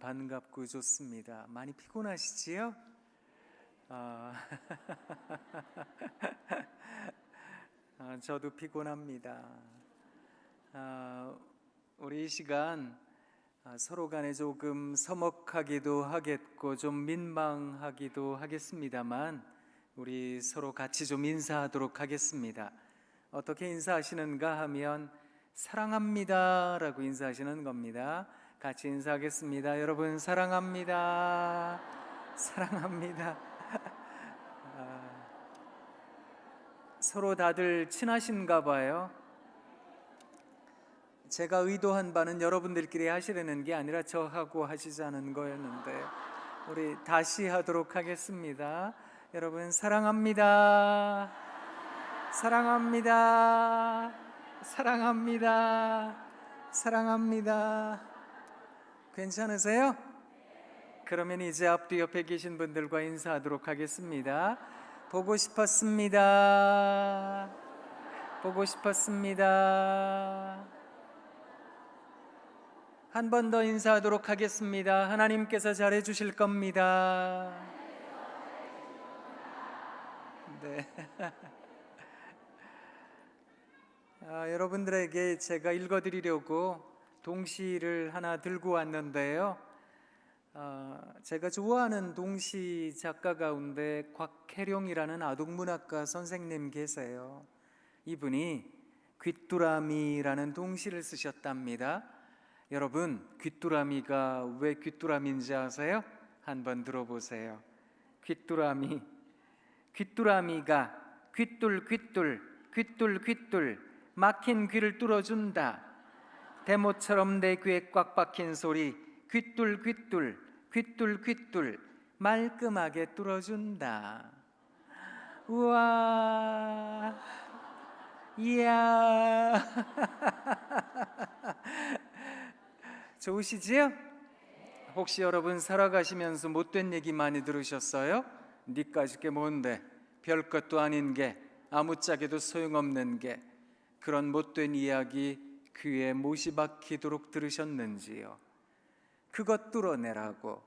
반갑고 좋습니다. 많이 피곤하시지요? 저도 피곤합니다. 우리 이 시간 서로 간에 조금 서먹하기도 하겠고 좀 민망하기도 하겠습니다만 우리 서로 같이 좀 인사하도록 하겠습니다. 어떻게 인사하시는가 하면 사랑합니다 라고 인사하시는 겁니다. 같이 인사하겠습니다. 여러분 사랑합니다. 사랑합니다. 서로 다들 친하신가 봐요. 제가 의도한 바는 여러분들끼리 하시려는 게 아니라 저하고 하시자는 거였는데 우리 다시 하도록 하겠습니다. 여러분 사랑합니다. 사랑합니다. 사랑합니다. 사랑합니다. 괜찮으세요? 그러면 이제 앞뒤 옆에 계신 분들과 인사하도록 하겠습니다. 보고 싶었습니다. 보고 싶었습니다. 한 번 더 인사하도록 하겠습니다. 하나님께서 잘해 주실 겁니다. 네. 여러분들에게 제가 읽어드리려고 동시를 하나 들고 왔는데요. 제가 좋아하는 동시 작가 가운데 곽혜룡이라는 아동문학가 선생님 계세요. 이분이 귀뚜라미라는 동시를 쓰셨답니다. 여러분, 귀뚜라미가 왜 귀뚜라미인지 아세요? 한번 들어보세요. 귀뚜라미가 귀뚤 막힌 귀를 뚫어준다. 대모처럼 내 귀에 꽉 박힌 소리 귀뚤 말끔하게 뚫어준다. 우와, 이야. 좋으시지요? 혹시 여러분 살아가시면서 못된 얘기 많이 들으셨어요? 니까짓 게 뭔데, 별것도 아닌 게, 아무짝에도 소용없는 게, 그런 못된 이야기 귀에 못이 박히도록 들으셨는지요? 그것 뚫어내라고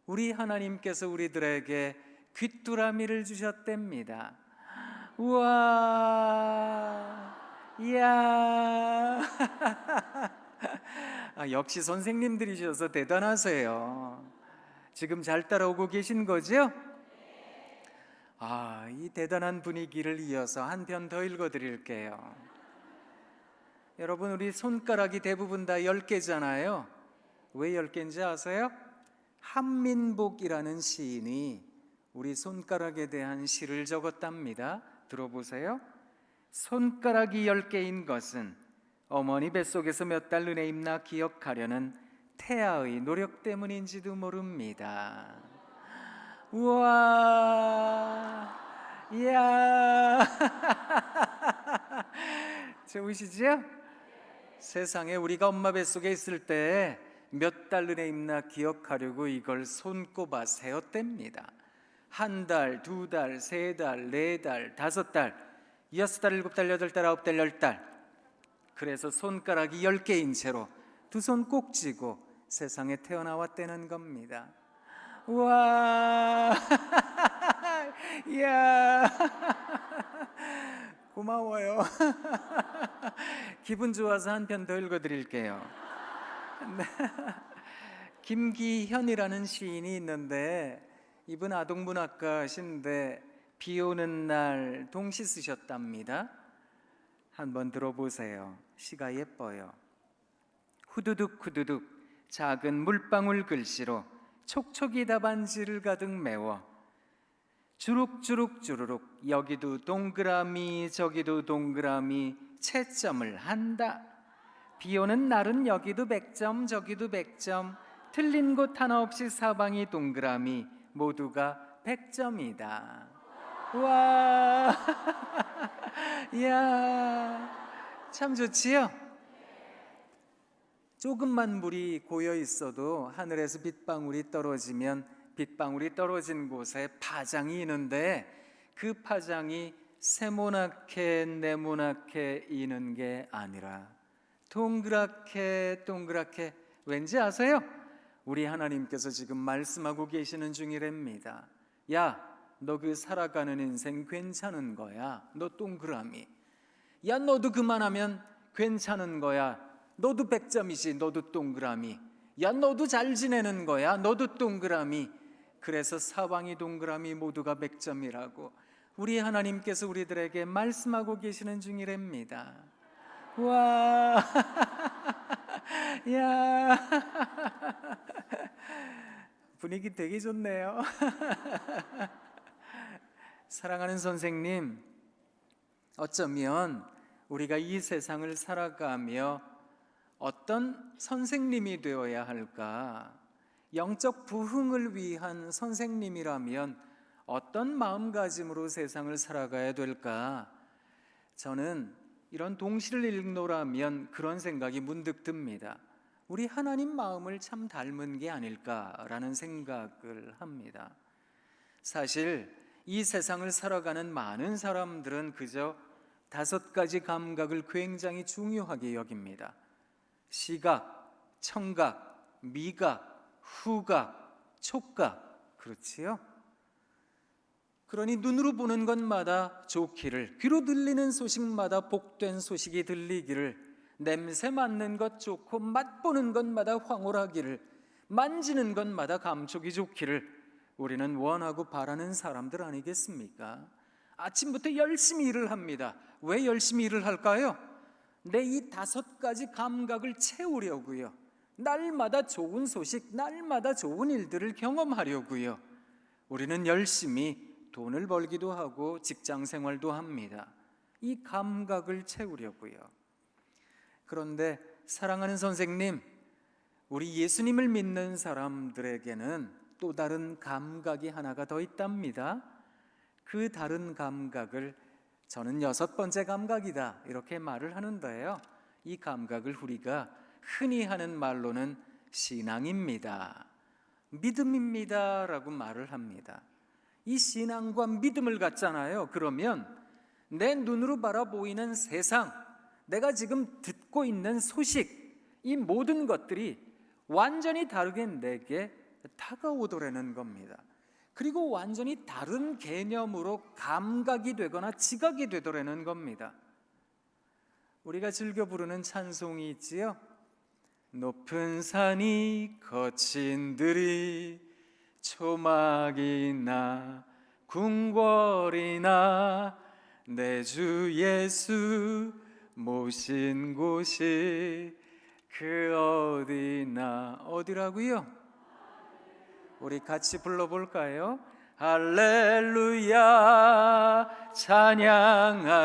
우리 하나님께서 우리들에게 귀뚜라미를 주셨답니다. 우와, 이야. 역시 선생님들이셔서 대단하세요. 지금 잘 따라오고 계신 거죠? 이 대단한 분위기를 이어서 한 편 더 읽어드릴게요. 여러분, 우리 손가락이 대부분 다 10개잖아요. 왜 10개인지 아세요? 한민복이라는 시인이 우리 손가락에 대한 시를 적었답니다. 들어보세요. 손가락이 10개인 것은 어머니 뱃속에서 몇 달 은혜 입나 기억하려는 태아의 노력 때문인지도 모릅니다. 우와, 이야. 좋으시죠? 세상에 우리가 엄마 뱃속에 있을 때 몇 달 은혜 입나 기억하려고 이걸 손꼽아 세었답니다. 1달, 2달, 3달, 4달, 5달, 6달, 7달, 8달, 9달, 10달. 그래서 손가락이 10개인 채로 두 손 꼭 쥐고 세상에 태어나왔다는 겁니다. 우와. 이야. 고마워요. 기분 좋아서 한 편 더 읽어드릴게요. 김기현이라는 시인이 있는데 이분 아동문학가신데 비 오는 날 동시 쓰셨답니다. 한번 들어보세요. 시가 예뻐요. 후두둑 작은 물방울 글씨로 촉촉이 답안지를 가득 메워 주룩 여기도 동그라미 저기도 동그라미 채점을 한다. 비 오는 날은 여기도 100점 저기도 100점 틀린 곳 하나 없이 사방이 동그라미 모두가 100점이다. 와. 이야, 참 좋지요? 조금만 물이 고여 있어도 하늘에서 빗방울이 떨어지면 빗방울이 떨어진 곳에 파장이 있는데 그 파장이 세모나게 네모나게 이는 게 아니라 동그랗게 왠지 아세요? 우리 하나님께서 지금 말씀하고 계시는 중이랍니다. 야, 너 그 살아가는 인생 괜찮은 거야. 너 동그라미. 야, 너도 그만하면 괜찮은 거야. 너도 100점이지. 너도 동그라미. 야, 너도 잘 지내는 거야. 너도 동그라미. 그래서 사방이 동그라미 모두가 100점이라고 우리 하나님께서 우리들에게 말씀하고 계시는 중이랍니다. 와, 야, 분위기 되게 좋네요. 사랑하는 선생님, 어쩌면 우리가 이 세상을 살아가며 어떤 선생님이 되어야 할까? 영적 부흥을 위한 선생님이라면 어떤 마음가짐으로 세상을 살아가야 될까? 저는 이런 동시를 읽노라면 그런 생각이 문득 듭니다. 우리 하나님 마음을 참 닮은 게 아닐까라는 생각을 합니다. 사실 이 세상을 살아가는 많은 사람들은 그저 5가지 감각을 굉장히 중요하게 여깁니다. 시각, 청각, 미각, 후각, 촉각, 그렇지요? 그러니 눈으로 보는 것마다 좋기를, 귀로 들리는 소식마다 복된 소식이 들리기를, 냄새 맡는 것 좋고 맛보는 것마다 황홀하기를, 만지는 것마다 감촉이 좋기를 우리는 원하고 바라는 사람들 아니겠습니까? 아침부터 열심히 일을 합니다. 왜 열심히 일을 할까요? 내 이 5가지 감각을 채우려고요. 날마다 좋은 소식, 날마다 좋은 일들을 경험하려고요. 우리는 열심히 돈을 벌기도 하고 직장 생활도 합니다. 이 감각을 채우려고요. 그런데 사랑하는 선생님, 우리 예수님을 믿는 사람들에게는 또 다른 감각이 하나가 더 있답니다. 그 다른 감각을 저는 6번째 감각이다 이렇게 말을 하는데요. 이 감각을 우리가 흔히 하는 말로는 신앙입니다. 믿음입니다 라고 말을 합니다. 이 신앙과 믿음을 갖잖아요. 그러면 내 눈으로 바라보이는 세상, 내가 지금 듣고 있는 소식, 이 모든 것들이 완전히 다르게 내게 다가오더라는 겁니다. 그리고 완전히 다른 개념으로 감각이 되거나 지각이 되더라는 겁니다. 우리가 즐겨 부르는 찬송이 있지요. 높은 산이 거친 들이 초막이나 궁궐이나 내 주 예수 모신 곳이 그 어디나 어디라고요? 우리 같이 불러볼까요? 할렐루야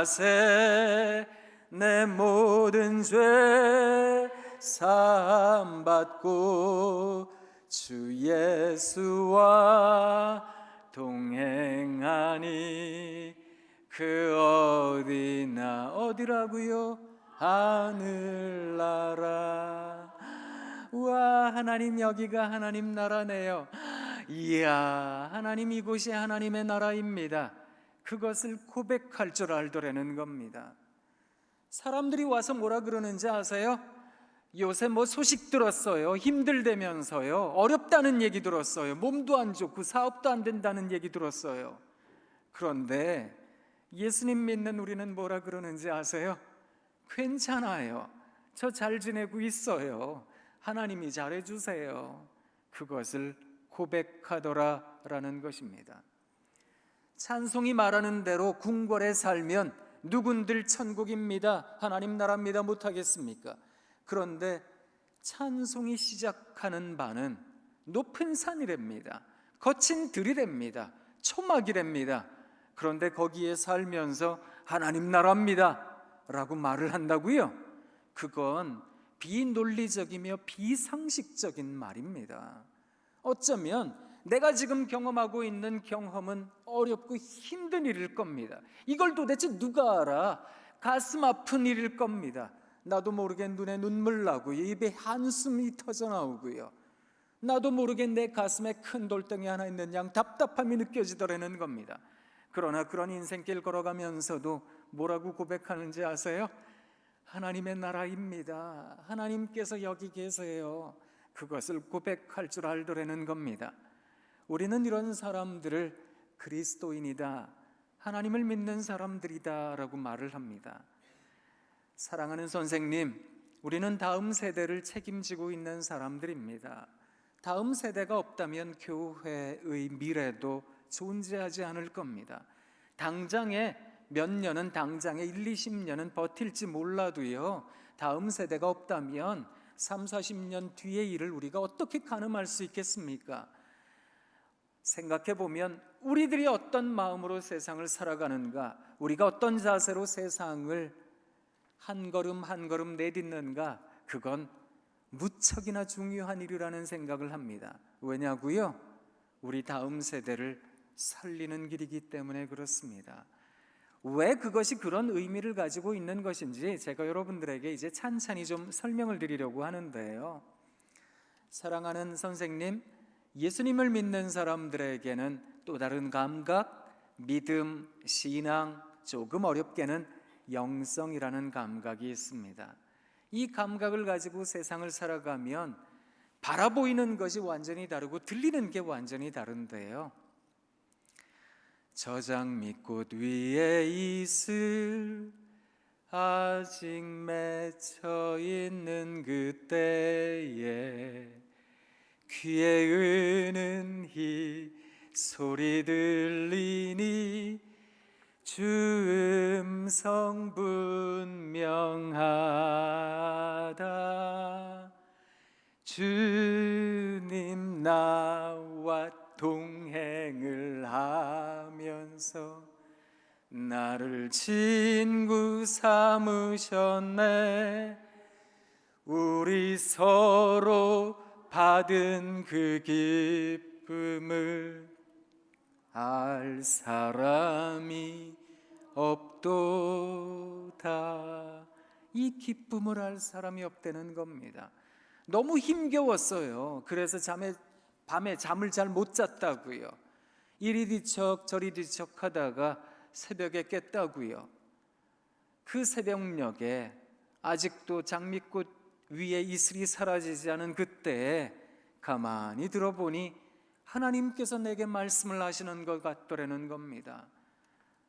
찬양하세 내 모든 죄 사함 받고 주 예수와 동행하니 그 어디나 어디라고요? 하늘나라. 우와, 하나님 여기가 하나님 나라네요. 이야, 하나님 이곳이 하나님의 나라입니다. 그것을 고백할 줄 알더라는 겁니다. 사람들이 와서 뭐라 그러는지 아세요? 요새 뭐 소식 들었어요. 힘들다면서요. 어렵다는 얘기 들었어요. 몸도 안 좋고 사업도 안 된다는 얘기 들었어요. 그런데 예수님 믿는 우리는 뭐라 그러는지 아세요? 괜찮아요. 저 잘 지내고 있어요. 하나님이 잘해주세요. 그것을 고백하더라라는 것입니다. 찬송이 말하는 대로 궁궐에 살면 누군들 천국입니다. 하나님 나라입니다. 못하겠습니까? 그런데 찬송이 시작하는 바는 높은 산이랍니다. 거친 들이랍니다. 초막이랍니다. 그런데 거기에 살면서 하나님 나라입니다 라고 말을 한다고요? 그건 비논리적이며 비상식적인 말입니다. 어쩌면 내가 지금 경험하고 있는 경험은 어렵고 힘든 일일 겁니다. 이걸 도대체 누가 알아? 가슴 아픈 일일 겁니다. 나도 모르게 눈에 눈물 나고 입에 한숨이 터져 나오고요. 나도 모르게 내 가슴에 큰 돌덩이 하나 있는 양 답답함이 느껴지더라는 겁니다. 그러나 그런 인생길 걸어가면서도 뭐라고 고백하는지 아세요? 하나님의 나라입니다. 하나님께서 여기 계세요. 그것을 고백할 줄 알더라는 겁니다. 우리는 이런 사람들을 그리스도인이다, 하나님을 믿는 사람들이다 라고 말을 합니다. 사랑하는 선생님, 우리는 다음 세대를 책임지고 있는 사람들입니다. 다음 세대가 없다면 교회의 미래도 존재하지 않을 겁니다. 당장에 몇 년은, 당장에 1, 20년은 버틸지 몰라도요, 다음 세대가 없다면 3, 40년 뒤의 일을 우리가 어떻게 가늠할 수 있겠습니까? 생각해 보면 우리들이 어떤 마음으로 세상을 살아가는가, 우리가 어떤 자세로 세상을 한 걸음 한 걸음 내딛는가, 그건 무척이나 중요한 일이라는 생각을 합니다. 왜냐고요? 우리 다음 세대를 살리는 길이기 때문에 그렇습니다. 왜 그것이 그런 의미를 가지고 있는 것인지 제가 여러분들에게 이제 찬찬히 좀 설명을 드리려고 하는데요. 사랑하는 선생님, 예수님을 믿는 사람들에게는 또 다른 감각, 믿음, 신앙, 조금 어렵게는 영성이라는 감각이 있습니다. 이 감각을 가지고 세상을 살아가면 바라보이는 것이 완전히 다르고 들리는 게 완전히 다른데요. 저 장미꽃 위에 있을 아직 맺혀 있는 그때에 귀에 은은히 소리 들리니 주 음성 분명하다. 주님 나와 동행을 하면서 나를 친구 삼으셨네. 우리 서로 받은 그 기쁨을 알 사람이 없도다. 이 기쁨을 알 사람이 없다는 겁니다. 너무 힘겨웠어요. 그래서 밤에 잠을 잘 못 잤다고요. 이리 뒤척 저리 뒤척 하다가 새벽에 깼다고요. 그 새벽녘에 아직도 장미꽃 위에 이슬이 사라지지 않은 그때에 가만히 들어보니 하나님께서 내게 말씀을 하시는 것 같더라는 겁니다.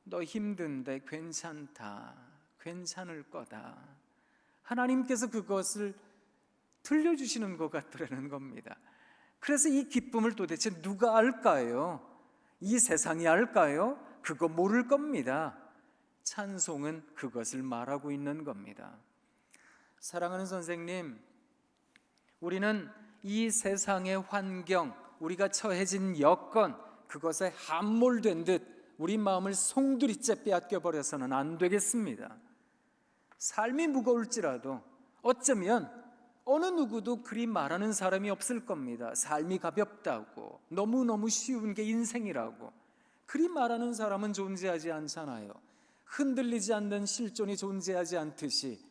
너 힘든데 괜찮다, 괜찮을 거다. 하나님께서 그것을 들려주시는 것 같더라는 겁니다. 그래서 이 기쁨을 도대체 누가 알까요? 이 세상이 알까요? 그거 모를 겁니다. 찬송은 그것을 말하고 있는 겁니다. 사랑하는 선생님, 우리는 이 세상의 환경, 우리가 처해진 여건, 그것에 함몰된 듯 우리 마음을 송두리째 빼앗겨 버려서는 안 되겠습니다. 삶이 무거울지라도 어쩌면 어느 누구도 그리 말하는 사람이 없을 겁니다. 삶이 가볍다고, 너무너무 쉬운 게 인생이라고. 그리 말하는 사람은 존재하지 않잖아요. 흔들리지 않는 실존이 존재하지 않듯이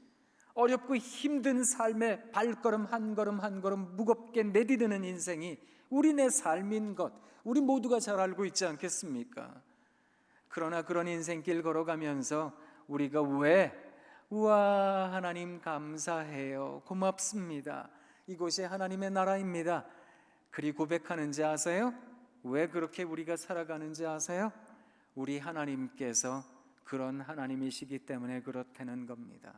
어렵고 힘든 삶의 발걸음 한 걸음 한 걸음 무겁게 내디디는 인생이 우리네 삶인 것, 우리 모두가 잘 알고 있지 않겠습니까? 그러나 그런 인생길 걸어가면서 우리가 우와 하나님 감사해요, 고맙습니다, 이곳이 하나님의 나라입니다, 그리 고백하는지 아세요? 왜 그렇게 우리가 살아가는지 아세요? 우리 하나님께서 그런 하나님이시기 때문에 그렇다는 겁니다.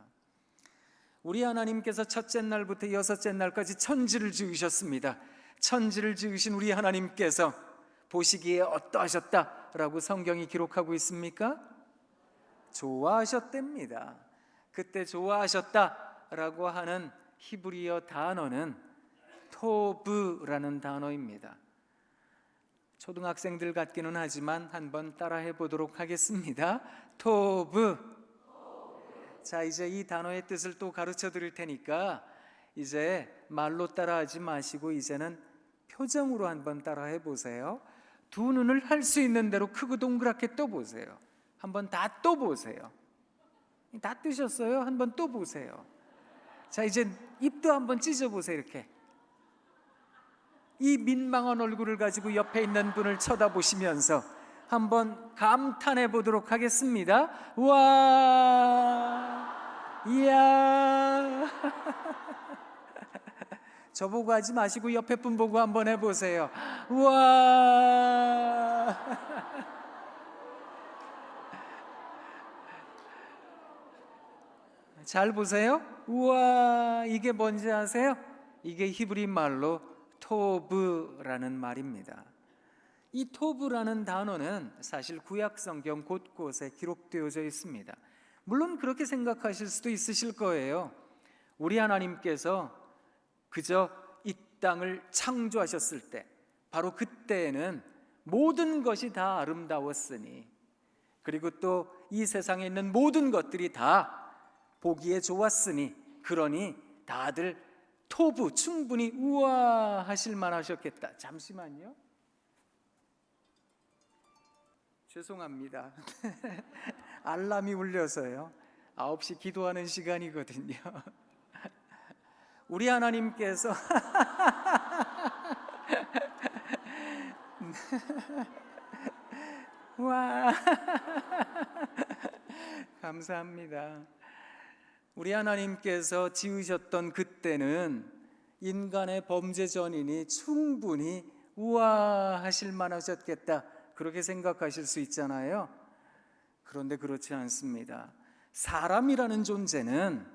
우리 하나님께서 첫째 날부터 여섯째 날까지 천지를 지으셨습니다. 천지를 지으신 우리 하나님께서 보시기에 어떠하셨다라고 성경이 기록하고 있습니까? 좋아하셨답니다. 그때 좋아하셨다라고 하는 히브리어 단어는 토브라는 단어입니다. 초등학생들 같기는 하지만 한번 따라해 보도록 하겠습니다. 토브. 자, 이제 이 단어의 뜻을 또 가르쳐 드릴 테니까 이제 말로 따라하지 마시고 이제는 표정으로 한번 따라해 보세요. 두 눈을 할 수 있는 대로 크고 동그랗게 떠보세요. 한번 다 떠보세요. 다 뜨셨어요? 한번 또 보세요. 자, 이제 입도 한번 찢어보세요. 이렇게 이 민망한 얼굴을 가지고 옆에 있는 분을 쳐다보시면서 한번 감탄해 보도록 하겠습니다. 와, 이야. 저보고 하지 마시고 옆에 분 보고 한번 해보세요. 우와. 잘 보세요. 우와, 이게 뭔지 아세요? 이게 히브리 말로 토브라는 말입니다. 이 토브라는 단어는 사실 구약 성경 곳곳에 기록되어져 있습니다. 물론 그렇게 생각하실 수도 있으실 거예요. 우리 하나님께서 그저 이 땅을 창조하셨을 때, 바로 그때에는 모든 것이 다 아름다웠으니, 그리고 또 이 세상에 있는 모든 것들이 다 보기에 좋았으니, 그러니 다들 토부, 충분히 우와 하실 만하셨겠다. 잠시만요. 죄송합니다. 알람이 울려서요. 9시 기도하는 시간이거든요. 우리 하나님께서 와 감사합니다. 우리 하나님께서 지으셨던 그때는 인간의 범죄 전이니 충분히 우아하실 만하셨겠다, 그렇게 생각하실 수 있잖아요. 그런데 그렇지 않습니다. 사람이라는 존재는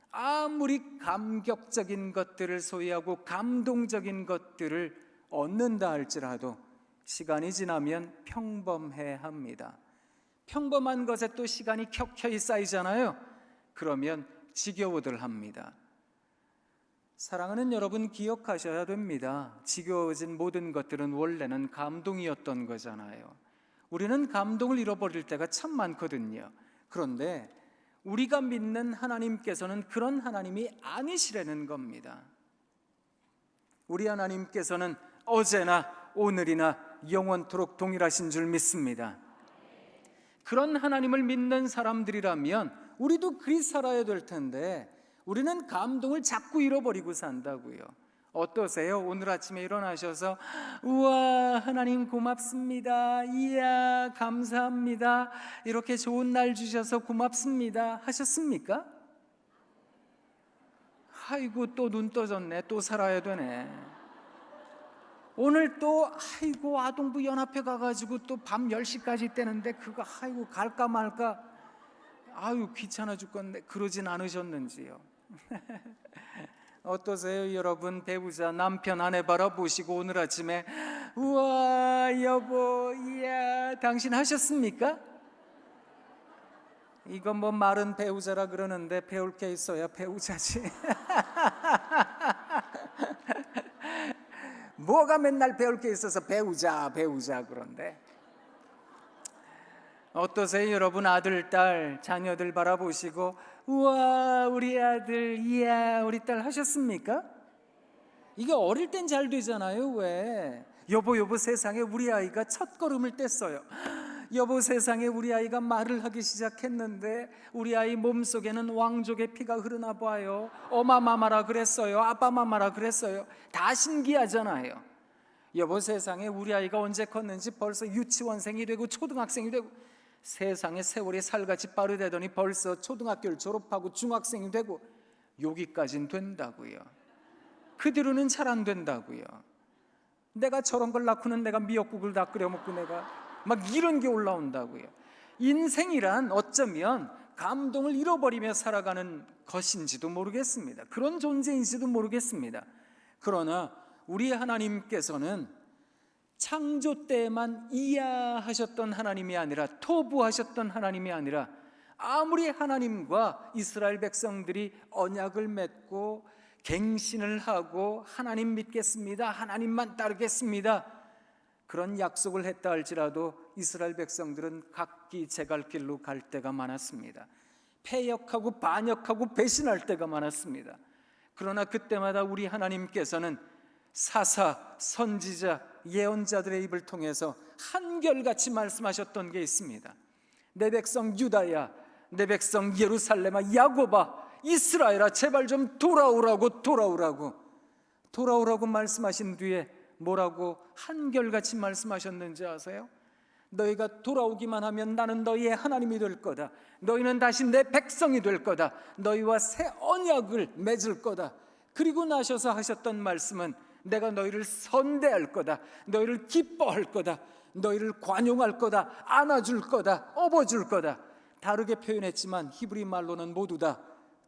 아무리 감격적인 것들을 소유하고 감동적인 것들을 얻는다 할지라도 시간이 지나면 평범해야 합니다. 평범한 것에 또 시간이 켜켜이 쌓이잖아요. 그러면 지겨워들 합니다. 사랑하는 여러분, 기억하셔야 됩니다. 지겨워진 모든 것들은 원래는 감동이었던 거잖아요. 우리는 감동을 잃어버릴 때가 참 많거든요. 그런데 우리가 믿는 하나님께서는 그런 하나님이 아니시라는 겁니다. 우리 하나님께서는 어제나 오늘이나 영원토록 동일하신 줄 믿습니다. 그런 하나님을 믿는 사람들이라면 우리도 그리 살아야 될 텐데 우리는 감동을 자꾸 잃어버리고 산다고요. 어떠세요? 오늘 아침에 일어나셔서 우와 하나님 고맙습니다, 이야 감사합니다, 이렇게 좋은 날 주셔서 고맙습니다 하셨습니까? 아이고 또 눈 떠졌네, 또 살아야 되네. 오늘 또 아이고 아동부 연합회 가가지고 또 밤 10시까지 떼는데 그거 아이고 갈까 말까, 아유 귀찮아 죽겠네, 그러진 않으셨는지요? 어떠세요 여러분? 배우자 남편 아내 바라보시고 오늘 아침에 우와 여보 이야 당신 하셨습니까? 이건 뭐 말은 배우자라 그러는데 배울 게 있어야 배우자지. 뭐가 맨날 배울 게 있어서 배우자 그런데. 어떠세요 여러분? 아들, 딸, 자녀들 바라보시고 우와 우리 아들, 이야 우리 딸 하셨습니까? 이게 어릴 땐 잘 되잖아요. 왜? 여보 세상에 우리 아이가 첫 걸음을 뗐어요. 여보 세상에 우리 아이가 말을 하기 시작했는데 우리 아이 몸속에는 왕족의 피가 흐르나 봐요. 어마마마라 그랬어요, 아빠마마라 그랬어요. 다 신기하잖아요. 여보 세상에 우리 아이가 언제 컸는지 벌써 유치원생이 되고 초등학생이 되고, 세상에 세월이 살같이 빠르다더니 벌써 초등학교를 졸업하고 중학생이 되고, 여기까진 된다고요. 그 뒤로는 잘 안 된다고요. 내가 저런 걸 낳고는 내가 미역국을 다 끓여 먹고 내가 막 이런 게 올라온다고요. 인생이란 어쩌면 감동을 잃어버리며 살아가는 것인지도 모르겠습니다. 그런 존재인지도 모르겠습니다. 그러나 우리 하나님께서는 창조 때에만 이야하셨던 하나님이 아니라, 토부하셨던 하나님이 아니라, 아무리 하나님과 이스라엘 백성들이 언약을 맺고 갱신을 하고 하나님 믿겠습니다, 하나님만 따르겠습니다, 그런 약속을 했다 할지라도 이스라엘 백성들은 각기 제갈 길로 갈 때가 많았습니다. 패역하고 반역하고 배신할 때가 많았습니다. 그러나 그때마다 우리 하나님께서는 사사, 선지자, 예언자들의 입을 통해서 한결같이 말씀하셨던 게 있습니다. 내 백성 유다야, 내 백성 예루살렘아, 야곱아, 이스라엘아, 제발 좀 돌아오라고 말씀하신 뒤에 뭐라고 한결같이 말씀하셨는지 아세요? 너희가 돌아오기만 하면 나는 너희의 하나님이 될 거다. 너희는 다시 내 백성이 될 거다. 너희와 새 언약을 맺을 거다. 그리고 나셔서 하셨던 말씀은 내가 너희를 선대할 거다, 너희를 기뻐할 거다, 너희를 관용할 거다, 안아줄 거다, 업어줄 거다. 다르게 표현했지만 히브리 말로는 모두 다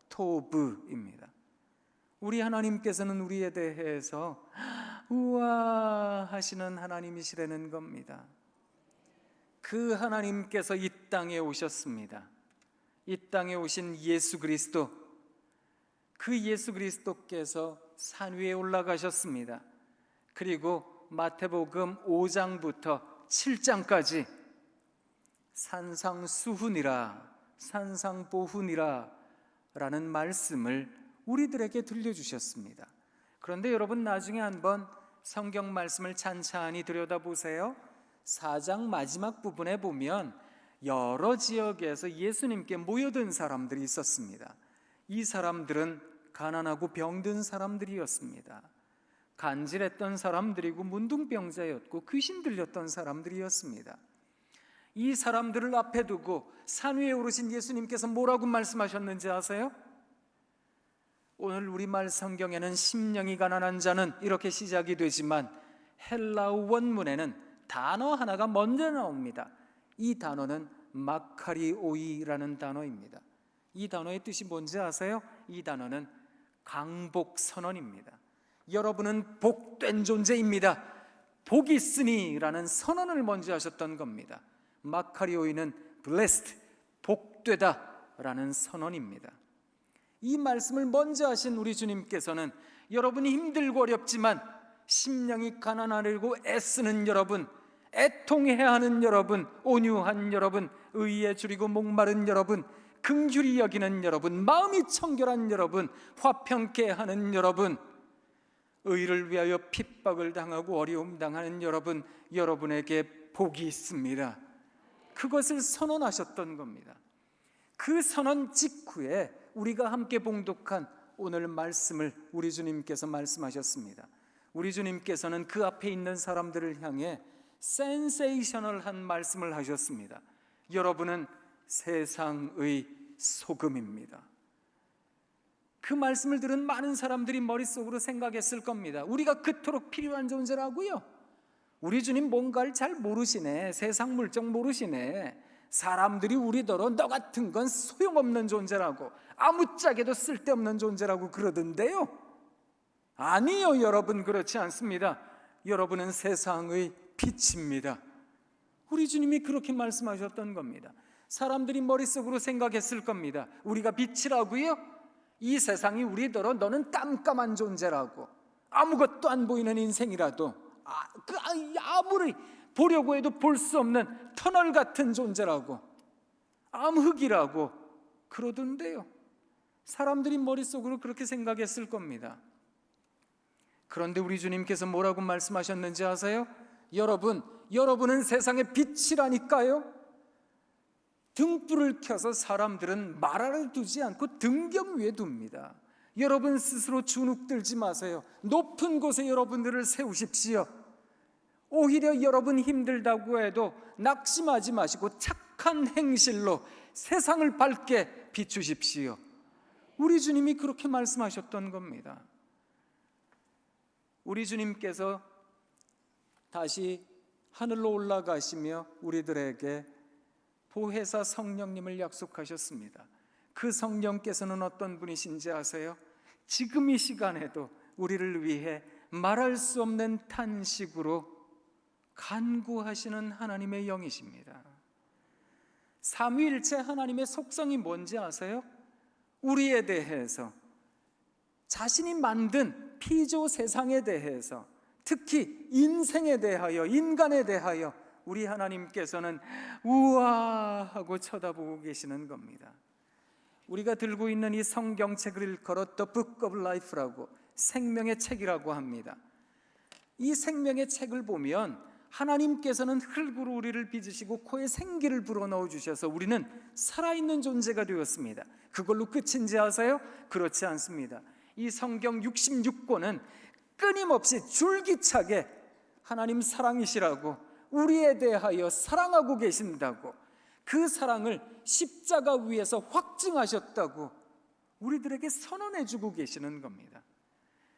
토브입니다. 우리 하나님께서는 우리에 대해서 우와 하시는 하나님이시라는 겁니다. 그 하나님께서 이 땅에 오셨습니다. 이 땅에 오신 예수 그리스도, 그 예수 그리스도께서 산 위에 올라가셨습니다. 그리고 마태복음 5장부터 7장까지 산상수훈이라, 산상보훈이라 라는 말씀을 우리들에게 들려주셨습니다. 그런데 여러분 나중에 한번 성경 말씀을 찬찬히 들여다보세요. 4장 마지막 부분에 보면 여러 지역에서 예수님께 모여든 사람들이 있었습니다. 이 사람들은 가난하고 병든 사람들이었습니다. 간질했던 사람들이고 문둥병자였고 귀신 들렸던 사람들이었습니다. 이 사람들을 앞에 두고 산 위에 오르신 예수님께서 뭐라고 말씀하셨는지 아세요? 오늘 우리말 성경에는 심령이 가난한 자는 이렇게 시작이 되지만 헬라어 원문에는 단어 하나가 먼저 나옵니다. 이 단어는 마카리오이라는 단어입니다. 이 단어의 뜻이 뭔지 아세요? 이 단어는 강복선언입니다. 여러분은 복된 존재입니다. 복이 있으니 라는 선언을 먼저 하셨던 겁니다. 마카리오이는 blessed, 복되다 라는 선언입니다. 이 말씀을 먼저 하신 우리 주님께서는 여러분이 힘들고 어렵지만 심령이 가난하려고 애쓰는 여러분, 애통해야 하는 여러분, 온유한 여러분, 의에 줄이고 목마른 여러분, 긍휼히 여기는 여러분, 마음이 청결한 여러분, 화평케 하는 여러분, 의를 위하여 핍박을 당하고 어려움 당하는 여러분, 여러분에게 복이 있습니다. 그것을 선언하셨던 겁니다. 그 선언 직후에 우리가 함께 봉독한 오늘 말씀을 우리 주님께서 말씀하셨습니다. 우리 주님께서는 그 앞에 있는 사람들을 향해 센세이셔널한 말씀을 하셨습니다. 여러분은 세상의 소금입니다. 그 말씀을 들은 많은 사람들이 머릿속으로 생각했을 겁니다. 우리가 그토록 필요한 존재라고요? 우리 주님 뭔가를 잘 모르시네, 세상 물정 모르시네, 사람들이 우리더러 너 같은 건 소용없는 존재라고, 아무짝에도 쓸데없는 존재라고 그러던데요. 아니요, 여러분, 그렇지 않습니다. 여러분은 세상의 빛입니다. 우리 주님이 그렇게 말씀하셨던 겁니다. 사람들이 머릿속으로 생각했을 겁니다. 우리가 빛이라고요? 이 세상이 우리더러 너는 깜깜한 존재라고, 아무것도 안 보이는 인생이라도, 아무리 보려고 해도 볼 수 없는 터널 같은 존재라고, 암흑이라고 그러던데요. 사람들이 머릿속으로 그렇게 생각했을 겁니다. 그런데 우리 주님께서 뭐라고 말씀하셨는지 아세요? 여러분은 세상의 빛이라니까요. 등불을 켜서 사람들은 말 아래 두지 않고 등경 위에 둡니다. 여러분 스스로 주눅들지 마세요. 높은 곳에 여러분들을 세우십시오. 오히려 여러분 힘들다고 해도 낙심하지 마시고 착한 행실로 세상을 밝게 비추십시오. 우리 주님이 그렇게 말씀하셨던 겁니다. 우리 주님께서 다시 하늘로 올라가시며 우리들에게 보혜사 성령님을 약속하셨습니다. 그 성령께서는 어떤 분이신지 아세요? 지금 이 시간에도 우리를 위해 말할 수 없는 탄식으로 간구하시는 하나님의 영이십니다. 삼위일체 하나님의 속성이 뭔지 아세요? 우리에 대해서, 자신이 만든 피조 세상에 대해서, 특히 인생에 대하여, 인간에 대하여 우리 하나님께서는 우와 하고 쳐다보고 계시는 겁니다. 우리가 들고 있는 이 성경책을 일컬어 The Book of Life라고, 생명의 책이라고 합니다. 이 생명의 책을 보면 하나님께서는 흙으로 우리를 빚으시고 코에 생기를 불어넣어 주셔서 우리는 살아있는 존재가 되었습니다. 그걸로 끝인지 아세요? 그렇지 않습니다. 이 성경 66권은 끊임없이 줄기차게 하나님 사랑이시라고, 우리에 대하여 사랑하고 계신다고, 그 사랑을 십자가 위에서 확증하셨다고 우리들에게 선언해 주고 계시는 겁니다.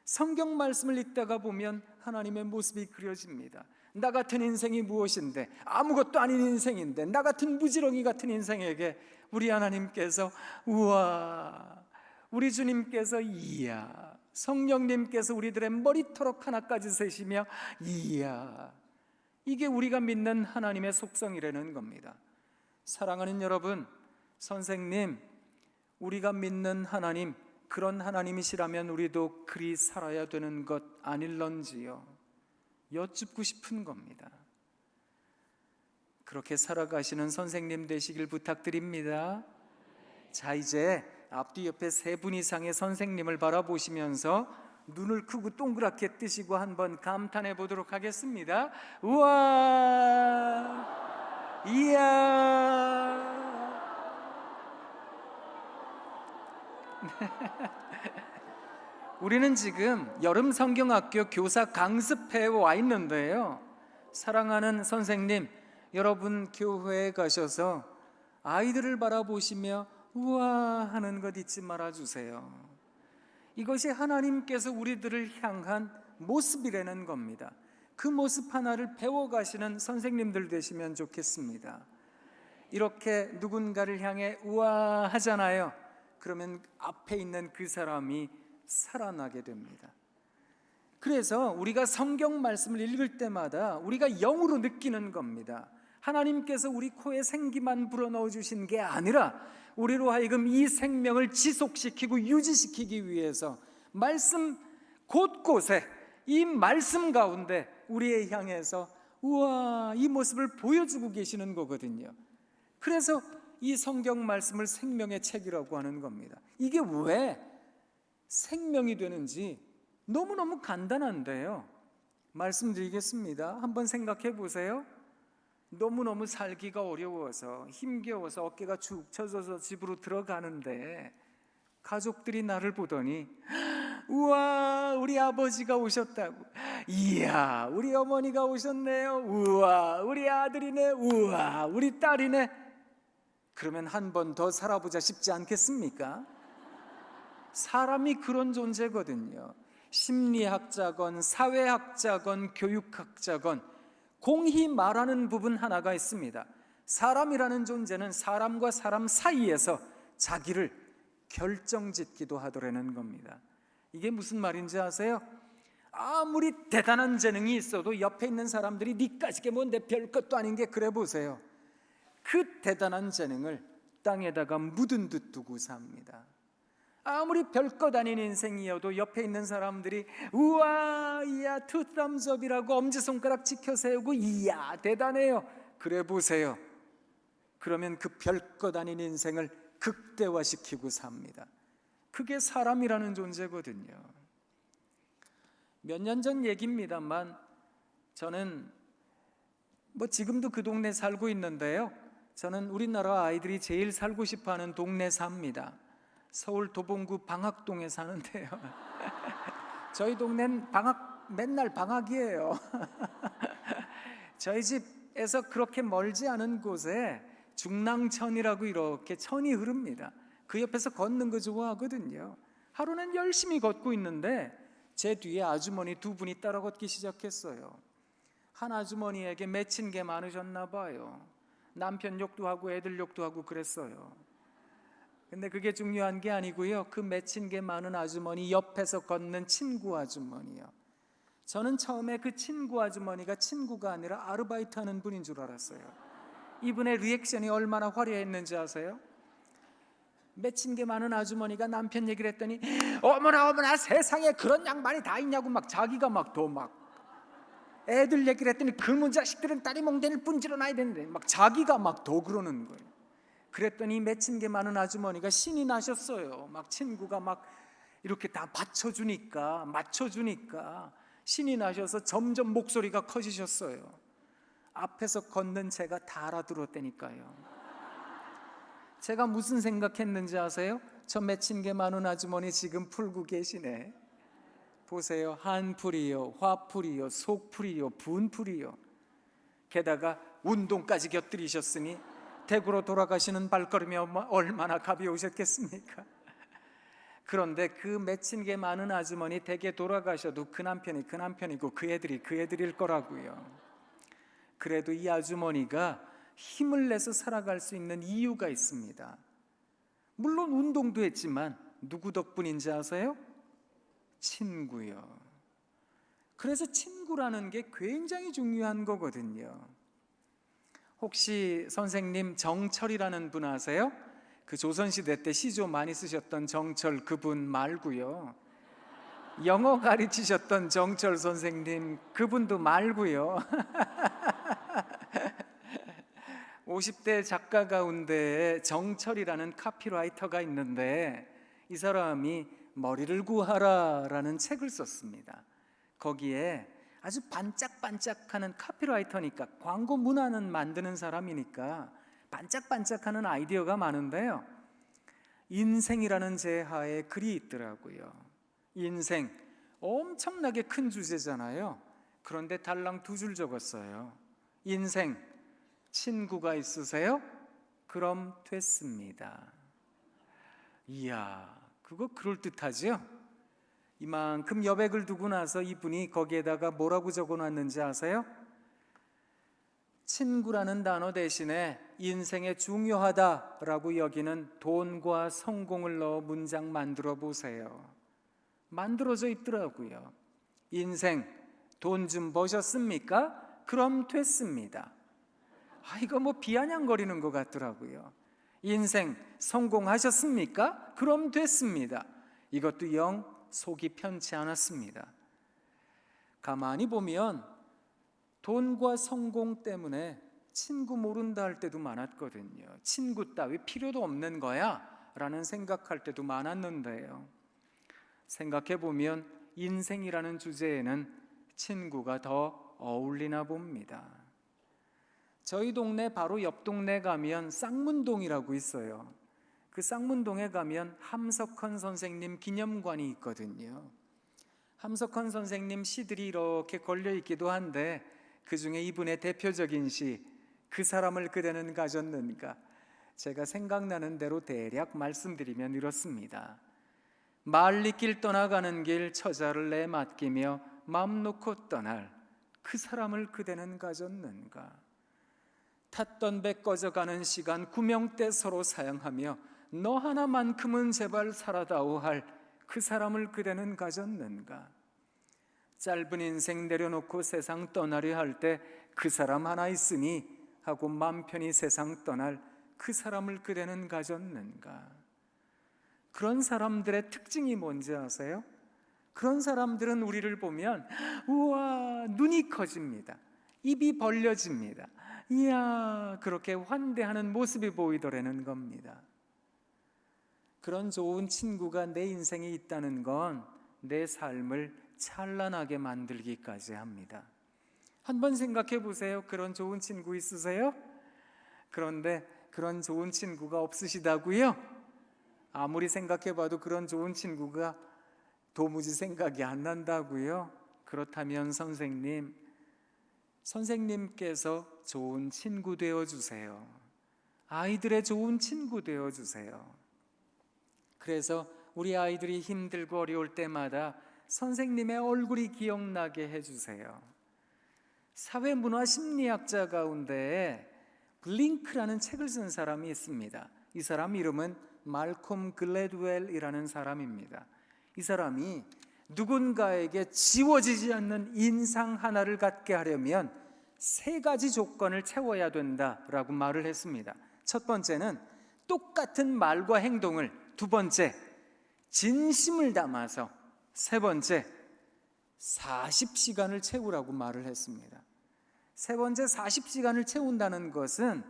성경 말씀을 읽다가 보면 하나님의 모습이 그려집니다. 나 같은 인생이 무엇인데, 아무것도 아닌 인생인데, 나 같은 무지렁이 같은 인생에게 우리 하나님께서 우와, 우리 주님께서 이야, 성령님께서 우리들의 머리털ок 하나까지 세시며 이야, 이게 우리가 믿는 하나님의 속성이라는 겁니다. 사랑하는 여러분, 선생님, 우리가 믿는 하나님, 그런 하나님이시라면 우리도 그리 살아야 되는 것 아닐런지요? 여쭙고 싶은 겁니다. 그렇게 살아가시는 선생님 되시길 부탁드립니다. 자, 이제 앞뒤 옆에 3분 이상의 선생님을 바라보시면서 눈을 크고 동그랗게 뜨시고 한번 감탄해 보도록 하겠습니다. 우와, 이야. 우리는 지금 여름 성경학교 교사 강습회에 와 있는데요, 사랑하는 선생님, 여러분 교회에 가셔서 아이들을 바라보시며 우와 하는 것 잊지 말아주세요. 이것이 하나님께서 우리들을 향한 모습이라는 겁니다. 그 모습 하나를 배워가시는 선생님들 되시면 좋겠습니다. 이렇게 누군가를 향해 우와 하잖아요. 그러면 앞에 있는 그 사람이 살아나게 됩니다. 그래서 우리가 성경 말씀을 읽을 때마다 우리가 영으로 느끼는 겁니다. 하나님께서 우리 코에 생기만 불어넣어 주신 게 아니라 우리로 하여금 이 생명을 지속시키고 유지시키기 위해서 말씀 곳곳에, 이 말씀 가운데 우리에 향해서 우와, 이 모습을 보여주고 계시는 거거든요. 그래서 이 성경 말씀을 생명의 책이라고 하는 겁니다. 이게 왜 생명이 되는지 너무너무 간단한데요, 말씀드리겠습니다. 한번 생각해 보세요. 너무너무 살기가 어려워서 힘겨워서 어깨가 축 처져서 집으로 들어가는데 가족들이 나를 보더니 우와, 우리 아버지가 오셨다고, 이야, 우리 어머니가 오셨네요, 우와, 우리 아들이네, 우와, 우리 딸이네. 그러면 한 번 더 살아보자 싶지 않겠습니까? 사람이 그런 존재거든요. 심리학자건 사회학자건 교육학자건 공히 말하는 부분 하나가 있습니다. 사람이라는 존재는 사람과 사람 사이에서 자기를 결정짓기도 하더라는 겁니다. 이게 무슨 말인지 아세요? 아무리 대단한 재능이 있어도 옆에 있는 사람들이 니까지게 뭔데 별것도 아닌 게 그래 보세요. 그 대단한 재능을 땅에다가 묻은 듯 두고 삽니다. 아무리 별것 아닌 인생이어도 옆에 있는 사람들이 우와, 이야, 투 썸즈업이라고 엄지손가락 치켜 세우고 이야, 대단해요, 그래 보세요. 그러면 그 별것 아닌 인생을 극대화시키고 삽니다. 그게 사람이라는 존재거든요. 몇 년 전 얘기입니다만 저는 지금도 그 동네 살고 있는데요, 저는 우리나라 아이들이 제일 살고 싶어하는 동네 삽니다. 서울 도봉구 방학동에 사는데요. 저희 동네는 맨날 방학이에요. 저희 집에서 그렇게 멀지 않은 곳에 중랑천이라고 이렇게 천이 흐릅니다. 그 옆에서 걷는 거 좋아하거든요. 하루는 열심히 걷고 있는데 제 뒤에 아주머니 2분이 따라 걷기 시작했어요. 한 아주머니에게 맺힌 게 많으셨나 봐요. 남편 욕도 하고 애들 욕도 하고 그랬어요. 근데 그게 중요한 게 아니고요, 그 맺힌 게 많은 아주머니 옆에서 걷는 친구 아주머니요. 저는 처음에 그 친구 아주머니가 친구가 아니라 아르바이트 하는 분인 줄 알았어요. 이분의 리액션이 얼마나 화려했는지 아세요? 맺힌 게 많은 아주머니가 남편 얘기를 했더니 어머나 어머나, 세상에 그런 양반이 다 있냐고 막 자기가 애들 얘기를 했더니 그놈 자식들은 딸이 몽댕이를 분지러 놔야 되는데 막 자기가 더 그러는 거예요. 그랬더니 맺힌 게 많은 아주머니가 신이 나셨어요. 막 친구가 이렇게 다 맞춰주니까 신이 나셔서 점점 목소리가 커지셨어요. 앞에서 걷는 제가 다 알아들었다니까요. 제가 무슨 생각했는지 아세요? 저 맺힌 게 많은 아주머니 지금 풀고 계시네. 보세요. 한풀이요, 화풀이요, 속풀이요, 분풀이요. 게다가 운동까지 곁들이셨으니 댁으로 돌아가시는 발걸음이 얼마나 가벼우셨겠습니까? 그런데 그 맺힌 게 많은 아주머니 댁에 돌아가셔도 그 남편이 그 남편이고 그 애들이 그 애들일 거라고요. 그래도 이 아주머니가 힘을 내서 살아갈 수 있는 이유가 있습니다. 물론 운동도 했지만 누구 덕분인지 아세요? 친구요. 그래서 친구라는 게 굉장히 중요한 거거든요. 혹시 선생님 정철이라는 분 아세요? 그 조선시대 때 시조 많이 쓰셨던 정철 그분 말고요. 영어 가르치셨던 정철 선생님 그분도 말고요. 50대 작가 가운데 정철이라는 카피라이터가 있는데 이 사람이 머리를 구하라라는 책을 썼습니다. 거기에 아주 반짝반짝하는 카피라이터니까 광고 문화는 만드는 사람이니까 반짝반짝하는 아이디어가 많은데요. 인생이라는 제하에 글이 있더라고요. 인생 엄청나게 큰 주제잖아요. 그런데 달랑 2줄 적었어요. 인생 친구가 있으세요? 그럼 됐습니다. 이야, 그거 그럴듯하죠? 이만큼 여백을 두고 나서 이분이 거기에다가 뭐라고 적어놨는지 아세요? 친구라는 단어 대신에 인생에 중요하다라고 여기는 돈과 성공을 넣어 문장 만들어 보세요. 만들어져 있더라고요. 인생 돈 좀 버셨습니까? 그럼 됐습니다. 이거 뭐 비아냥거리는 것 같더라고요. 인생 성공하셨습니까? 그럼 됐습니다. 이것도 영 속이 편치 않았습니다. 가만히 보면 돈과 성공 때문에 친구 모른다 할 때도 많았거든요. 친구 따위 필요도 없는 거야 라는 생각할 때도 많았는데요. 생각해 보면 인생이라는 주제에는 친구가 더 어울리나 봅니다. 저희 동네 바로 옆 동네 가면 쌍문동이라고 있어요. 그 쌍문동에 가면 함석헌 선생님 기념관이 있거든요. 함석헌 선생님 시들이 이렇게 걸려있기도 한데 그 중에 이분의 대표적인 시 그 사람을 그대는 가졌는가, 제가 생각나는 대로 대략 말씀드리면 이렇습니다. 말리길 떠나가는 길 처자를 내 맡기며 맘 놓고 떠날 그 사람을 그대는 가졌는가. 탔던 배 꺼져가는 시간 구명대 서로 사양하며 너 하나만큼은 제발 살아다오 할 그 사람을 그대는 가졌는가. 짧은 인생 내려놓고 세상 떠나려 할 때 그 사람 하나 있으니 하고 맘 편히 세상 떠날 그 사람을 그대는 가졌는가. 그런 사람들의 특징이 뭔지 아세요? 그런 사람들은 우리를 보면 우와 눈이 커집니다. 입이 벌려집니다. 이야 그렇게 환대하는 모습이 보이더라는 겁니다. 그런 좋은 친구가 내 인생에 있다는 건 내 삶을 찬란하게 만들기까지 합니다. 한번 생각해 보세요. 그런 좋은 친구 있으세요? 그런데 그런 좋은 친구가 없으시다고요? 아무리 생각해 봐도 그런 좋은 친구가 도무지 생각이 안 난다고요? 그렇다면 선생님께서 좋은 친구 되어주세요. 아이들의 좋은 친구 되어주세요. 그래서 우리 아이들이 힘들고 어려울 때마다 선생님의 얼굴이 기억나게 해주세요. 사회문화심리학자 가운데 블링크라는 책을 쓴 사람이 있습니다. 이 사람 이름은 말콤 글래드웰이라는 사람입니다. 이 사람이 누군가에게 지워지지 않는 인상 하나를 갖게 하려면 3가지 조건을 채워야 된다라고 말을 했습니다. 첫 번째는 똑같은 말과 행동을, 2번째 진심을 담아서, 3번째 40시간을 채우라고 말을 했습니다. 3번째 40시간을 채운다는 것은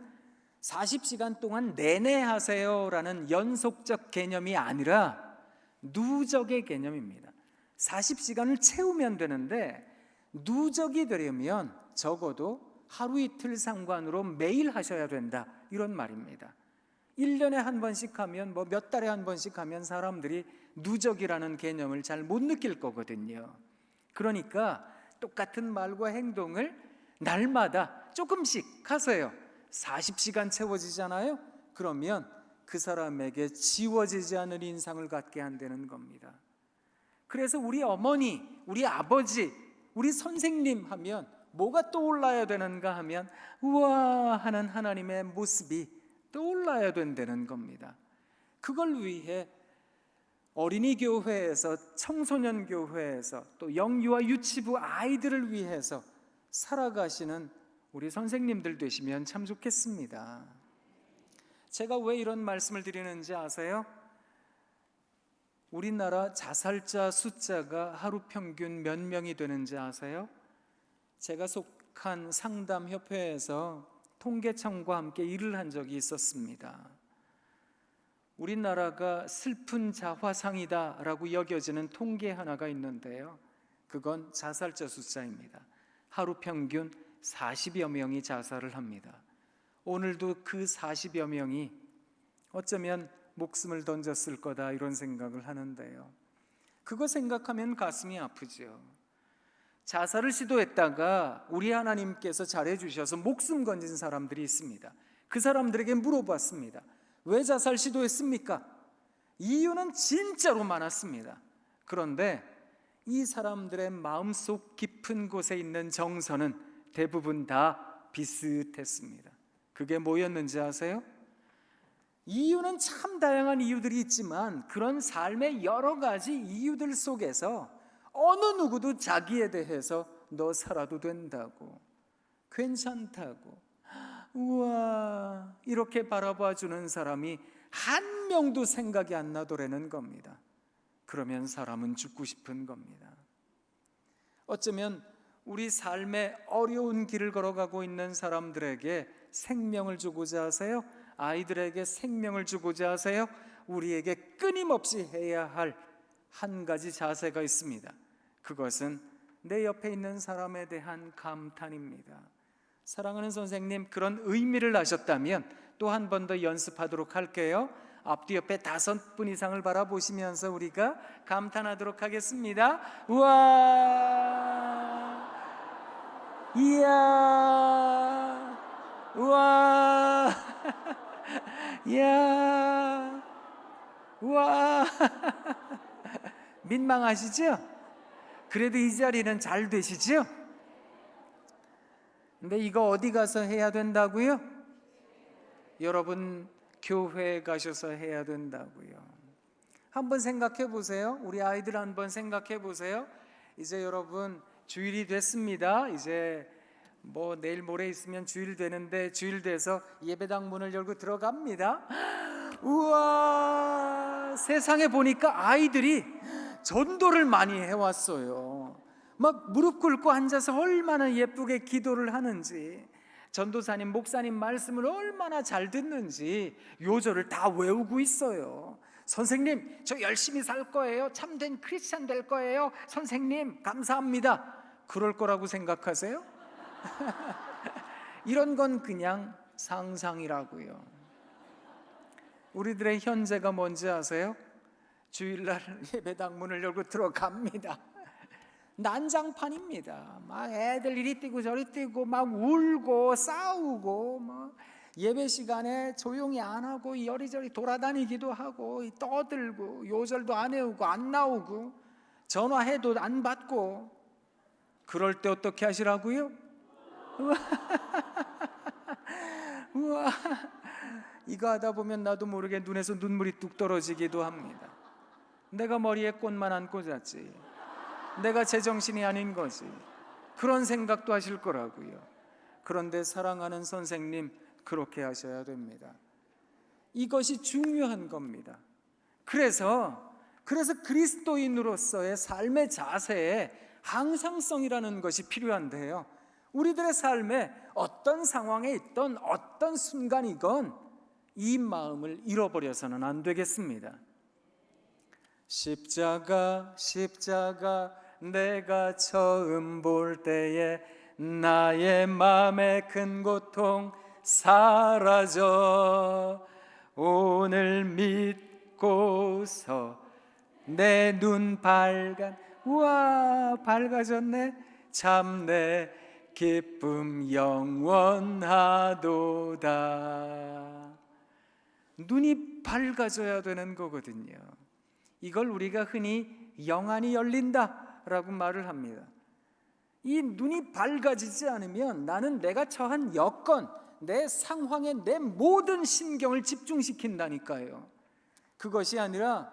40시간 동안 내내 하세요라는 연속적 개념이 아니라 누적의 개념입니다. 40시간을 채우면 되는데 누적이 되려면 적어도 하루 이틀 상관으로 매일 하셔야 된다, 이런 말입니다. 1년에 한 번씩 하면 몇 달에 한 번씩 하면 사람들이 누적이라는 개념을 잘 못 느낄 거거든요. 그러니까 똑같은 말과 행동을 날마다 조금씩 하세요. 40시간 채워지잖아요. 그러면 그 사람에게 지워지지 않을 인상을 갖게 한다는 겁니다. 그래서 우리 어머니, 우리 아버지, 우리 선생님 하면 뭐가 떠올라야 되는가 하면 우와 하는 하나님의 모습이 떠올라야 된다는 겁니다. 그걸 위해 어린이 교회에서, 청소년 교회에서, 또 영유아 유치부 아이들을 위해서 살아가시는 우리 선생님들 되시면 참 좋겠습니다. 제가 왜 이런 말씀을 드리는지 아세요? 우리나라 자살자 숫자가 하루 평균 몇 명이 되는지 아세요? 제가 속한 상담협회에서 통계청과 함께 일을 한 적이 있었습니다. 우리나라가 슬픈 자화상이다라고 여겨지는 통계 하나가 있는데요, 그건 자살자 숫자입니다. 하루 평균 40여 명이 자살을 합니다. 오늘도 그 40여 명이 어쩌면 목숨을 던졌을 거다 이런 생각을 하는데요, 그거 생각하면 가슴이 아프죠. 자살을 시도했다가 우리 하나님께서 잘해주셔서 목숨 건진 사람들이 있습니다. 그 사람들에게 물어봤습니다. 왜 자살 시도했습니까? 이유는 진짜로 많았습니다. 그런데 이 사람들의 마음속 깊은 곳에 있는 정서는 대부분 다 비슷했습니다. 그게 뭐였는지 아세요? 이유는 참 다양한 이유들이 있지만 그런 삶의 여러 가지 이유들 속에서 어느 누구도 자기에 대해서 너 살아도 된다고, 괜찮다고, 우와 이렇게 바라봐주는 사람이 한 명도 생각이 안 나더라는 겁니다. 그러면 사람은 죽고 싶은 겁니다. 어쩌면 우리 삶의 어려운 길을 걸어가고 있는 사람들에게 생명을 주고자 하세요? 아이들에게 생명을 주고자 하세요? 우리에게 끊임없이 해야 할 한 가지 자세가 있습니다. 그것은 내 옆에 있는 사람에 대한 감탄입니다. 사랑하는 선생님, 그런 의미를 아셨다면 또 한 번 더 연습하도록 할게요. 앞뒤 옆에 5분 이상을 바라보시면서 우리가 감탄하도록 하겠습니다. 우와, 이야, 우와, 이야, 우와. 민망하시죠? 그래도 이 자리는 잘 되시죠? 근데 이거 어디 가서 해야 된다고요? 여러분 교회에 가셔서 해야 된다고요. 한번 생각해 보세요. 우리 아이들 한번 생각해 보세요. 이제 여러분 주일이 됐습니다. 이제 뭐 내일 모레 있으면 주일 되는데, 주일 돼서 예배당 문을 열고 들어갑니다. 우와, 세상에 보니까 아이들이 전도를 많이 해왔어요. 막 무릎 꿇고 앉아서 얼마나 예쁘게 기도를 하는지, 전도사님, 목사님 말씀을 얼마나 잘 듣는지 요절을 다 외우고 있어요. 선생님, 저 열심히 살 거예요. 참된 크리스찬 될 거예요. 선생님, 감사합니다. 그럴 거라고 생각하세요? 이런 건 그냥 상상이라고요. 우리들의 현재가 뭔지 아세요? 주일날 예배당 문을 열고 들어갑니다. 난장판입니다. 막 애들 이리 뛰고 저리 뛰고 막 울고 싸우고, 막 예배 시간에 조용히 안 하고 여리저리 돌아다니기도 하고 떠들고 요절도 안 해오고 안 나오고 전화해도 안 받고. 그럴 때 어떻게 하시라고요? 우와, 이거 하다 보면 나도 모르게 눈에서 눈물이 뚝 떨어지기도 합니다. 내가 머리에 꽃만 안 꽂았지, 내가 제정신이 아닌 거지, 그런 생각도 하실 거라고요. 그런데 사랑하는 선생님, 그렇게 하셔야 됩니다. 이것이 중요한 겁니다. 그래서 그리스도인으로서의 삶의 자세에 항상성이라는 것이 필요한데요, 우리들의 삶에 어떤 상황에 있던 어떤 순간이건 이 마음을 잃어버려서는 안 되겠습니다. 십자가 십자가 내가 처음 볼 때에 나의 마음의 큰 고통 사라져. 오늘 믿고서 내 눈 우와 밝아졌네. 참 내 기쁨 영원하도다. 눈이 밝아져야 되는 거거든요. 이걸 우리가 흔히 영안이 열린다라고 말을 합니다. 이 눈이 밝아지지 않으면 나는 내가 처한 여건, 내 상황에 내 모든 신경을 집중시킨다니까요. 그것이 아니라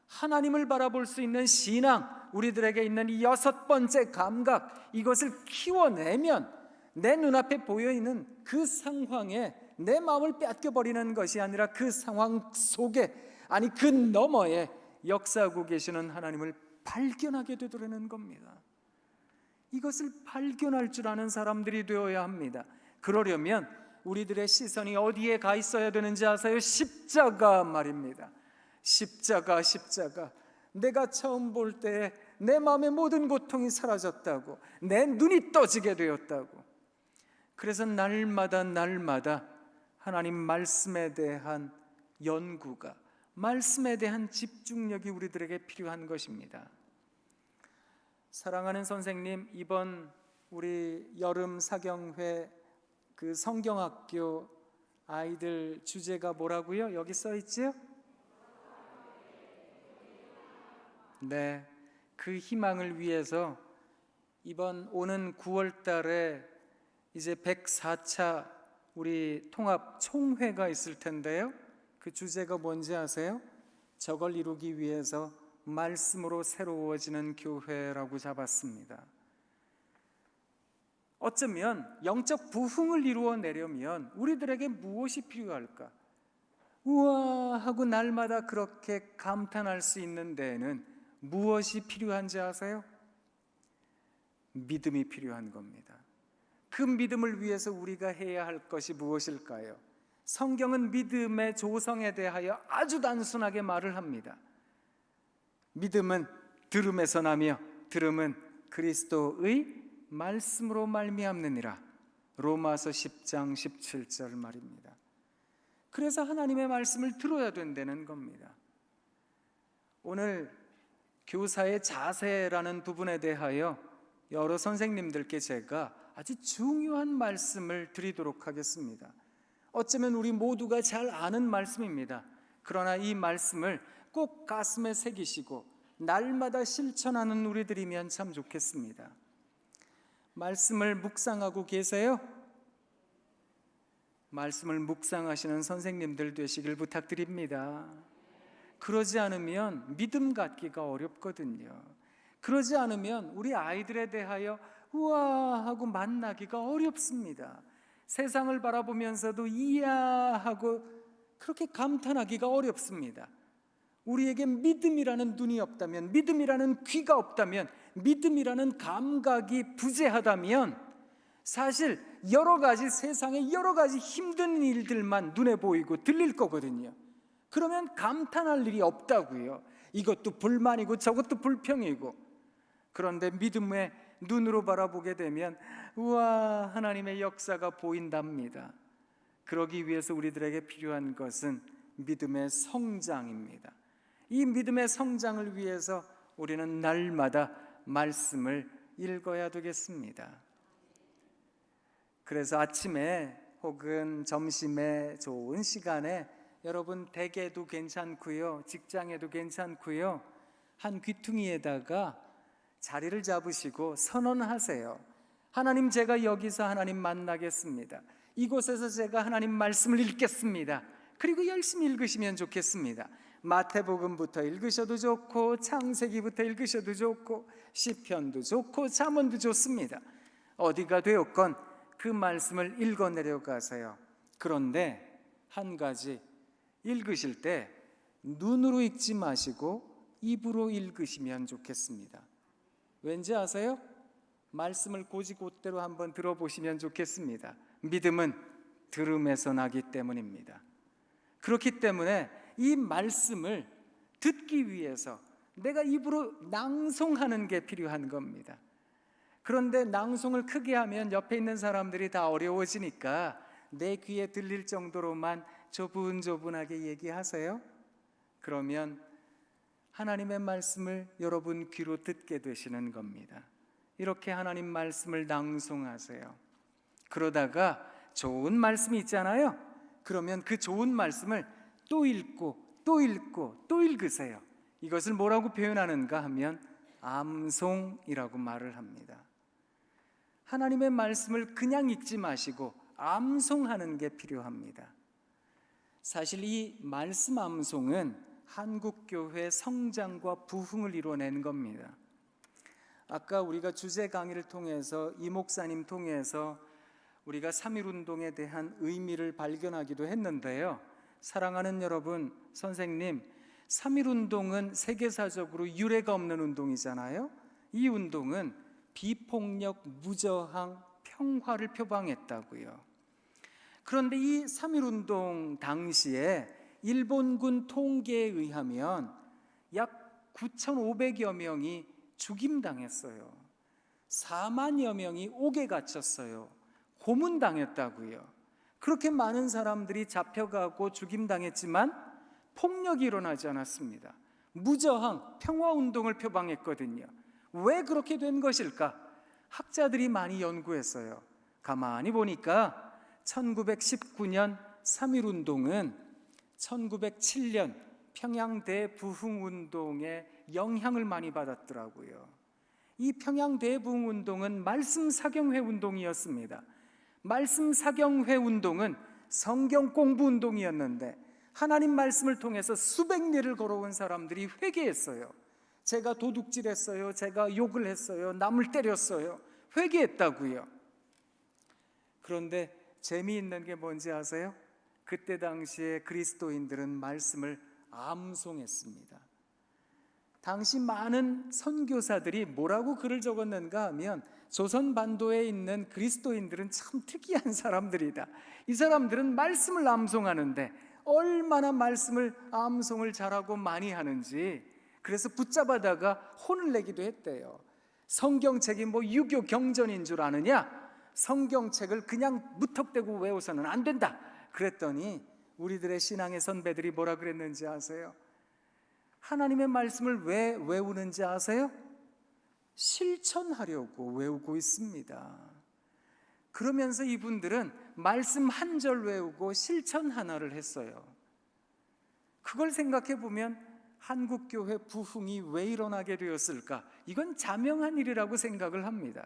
하나님을 바라볼 수 있는 신앙, 우리들에게 있는 이 6번째 감각, 이것을 키워내면 내 눈앞에 보여있는 그 상황에 내 마음을 뺏겨버리는 것이 아니라 그 상황 속에, 아니 그 너머에 역사하고 계시는 하나님을 발견하게 되더라는 겁니다. 이것을 발견할 줄 아는 사람들이 되어야 합니다. 그러려면 우리들의 시선이 어디에 가 있어야 되는지 아세요? 십자가 말입니다. 십자가. 내가 처음 볼 때 내 마음의 모든 고통이 사라졌다고, 내 눈이 떠지게 되었다고. 그래서 날마다 하나님 말씀에 대한 연구가, 말씀에 대한 집중력이 우리들에게 필요한 것입니다. 사랑하는 선생님, 이번 우리 여름 사경회 그 성경학교 아이들 주제가 뭐라고요? 여기 써 있지요? 네, 그 희망을 위해서 이번 오는 9월 달에 이제 104차 우리 통합 총회가 있을 텐데요. 그 주제가 뭔지 아세요? 저걸 이루기 위해서 말씀으로 새로워지는 교회라고 잡았습니다. 어쩌면 영적 부흥을 이루어내려면 우리들에게 무엇이 필요할까? 우와 하고 날마다 그렇게 감탄할 수 있는 데에는 무엇이 필요한지 아세요? 믿음이 필요한 겁니다. 그 믿음을 위해서 우리가 해야 할 것이 무엇일까요? 성경은 믿음의 조성에 대하여 아주 단순하게 말을 합니다. 믿음은 들음에서 나며 들음은 그리스도의 말씀으로 말미암느니라. 로마서 10장 17절 말입니다. 그래서 하나님의 말씀을 들어야 된다는 겁니다. 오늘 교사의 자세라는 부분에 대하여 여러 선생님들께 제가 아주 중요한 말씀을 드리도록 하겠습니다. 어쩌면 우리 모두가 잘 아는 말씀입니다. 그러나 이 말씀을 꼭 가슴에 새기시고 날마다 실천하는 우리들이면 참 좋겠습니다. 말씀을 묵상하고 계세요? 말씀을 묵상하시는 선생님들 되시길 부탁드립니다. 그러지 않으면 믿음 갖기가 어렵거든요. 그러지 않으면 우리 아이들에 대하여 우와 하고 만나기가 어렵습니다. 세상을 바라보면서도 이야 하고 그렇게 감탄하기가 어렵습니다. 우리에게 믿음이라는 눈이 없다면, 믿음이라는 귀가 없다면, 믿음이라는 감각이 부재하다면 사실 여러 가지 세상의 여러 가지 힘든 일들만 눈에 보이고 들릴 거거든요. 그러면 감탄할 일이 없다고요. 이것도 불만이고 저것도 불평이고. 그런데 믿음의 눈으로 바라보게 되면 우와 하나님의 역사가 보인답니다. 그러기 위해서 우리들에게 필요한 것은 믿음의 성장입니다. 이 믿음의 성장을 위해서 우리는 날마다 말씀을 읽어야 되겠습니다. 그래서 아침에 혹은 점심에 좋은 시간에 여러분 댁에도 괜찮고요, 직장에도 괜찮고요, 한 귀퉁이에다가 자리를 잡으시고 선언하세요. 하나님, 제가 여기서 하나님 만나겠습니다. 이곳에서 제가 하나님 말씀을 읽겠습니다. 그리고 열심히 읽으시면 좋겠습니다. 마태복음부터 읽으셔도 좋고 창세기부터 읽으셔도 좋고 시편도 좋고 잠언도 좋습니다. 어디가 되었건 그 말씀을 읽어내려 가세요. 그런데 한 가지, 읽으실 때 눈으로 읽지 마시고 입으로 읽으시면 좋겠습니다. 왠지 아세요? 말씀을 곧이곧대로 한번 들어보시면 좋겠습니다. 믿음은 들음에서 나기 때문입니다. 그렇기 때문에 이 말씀을 듣기 위해서 내가 입으로 낭송하는 게 필요한 겁니다. 그런데 낭송을 크게 하면 옆에 있는 사람들이 다 어려워지니까 내 귀에 들릴 정도로만 조분조분하게 얘기하세요. 그러면 하나님의 말씀을 여러분 귀로 듣게 되시는 겁니다. 이렇게 하나님 말씀을 낭송하세요. 그러다가 좋은 말씀이 있잖아요. 그러면 그 좋은 말씀을 또 읽고 또 읽고 또 읽으세요. 이것을 뭐라고 표현하는가 하면 암송이라고 말을 합니다. 하나님의 말씀을 그냥 읽지 마시고 암송하는 게 필요합니다. 사실 이 말씀 암송은 한국교회 성장과 부흥을 이뤄낸 겁니다. 아까 우리가 주제 강의를 통해서 이 목사님 통해서 우리가 3.1운동에 대한 의미를 발견하기도 했는데요. 사랑하는 여러분, 선생님, 3.1운동은 세계사적으로 유례가 없는 운동이잖아요. 이 운동은 비폭력, 무저항, 평화를 표방했다고요. 그런데 이 3.1운동 당시에 일본군 통계에 의하면 약 9,500여 명이 죽임당했어요. 4만여 명이 옥에 갇혔어요. 고문당했다고요. 그렇게 많은 사람들이 잡혀가고 죽임당했지만 폭력이 일어나지 않았습니다. 무저항, 평화운동을 표방했거든요. 왜 그렇게 된 것일까? 학자들이 많이 연구했어요. 가만히 보니까 1919년 3.1운동은 1907년 평양 대부흥운동의 영향을 많이 받았더라고요. 이 평양 대부흥운동은 말씀 사경회 운동이었습니다. 말씀 사경회 운동은 성경 공부 운동이었는데 하나님 말씀을 통해서 수백 리를 걸어온 사람들이 회개했어요. 제가 도둑질했어요. 제가 욕을 했어요. 남을 때렸어요. 회개했다고요. 그런데 재미있는 게 뭔지 아세요? 그때 당시에 그리스도인들은 말씀을 암송했습니다. 당시 많은 선교사들이 뭐라고 글을 적었는가 하면 조선반도에 있는 그리스도인들은 참 특이한 사람들이다. 이 사람들은 말씀을 암송하는데 얼마나 말씀을 암송을 잘하고 많이 하는지 그래서 붙잡아다가 혼을 내기도 했대요. 성경책이 뭐 유교 경전인 줄 아느냐? 성경책을 그냥 무턱대고 외워서는 안 된다. 그랬더니 우리들의 신앙의 선배들이 뭐라 그랬는지 아세요? 하나님의 말씀을 왜 외우는지 아세요? 실천하려고 외우고 있습니다. 그러면서 이분들은 말씀 한 절 외우고 실천 하나를 했어요. 그걸 생각해 보면 한국교회 부흥이 왜 일어나게 되었을까? 이건 자명한 일이라고 생각을 합니다.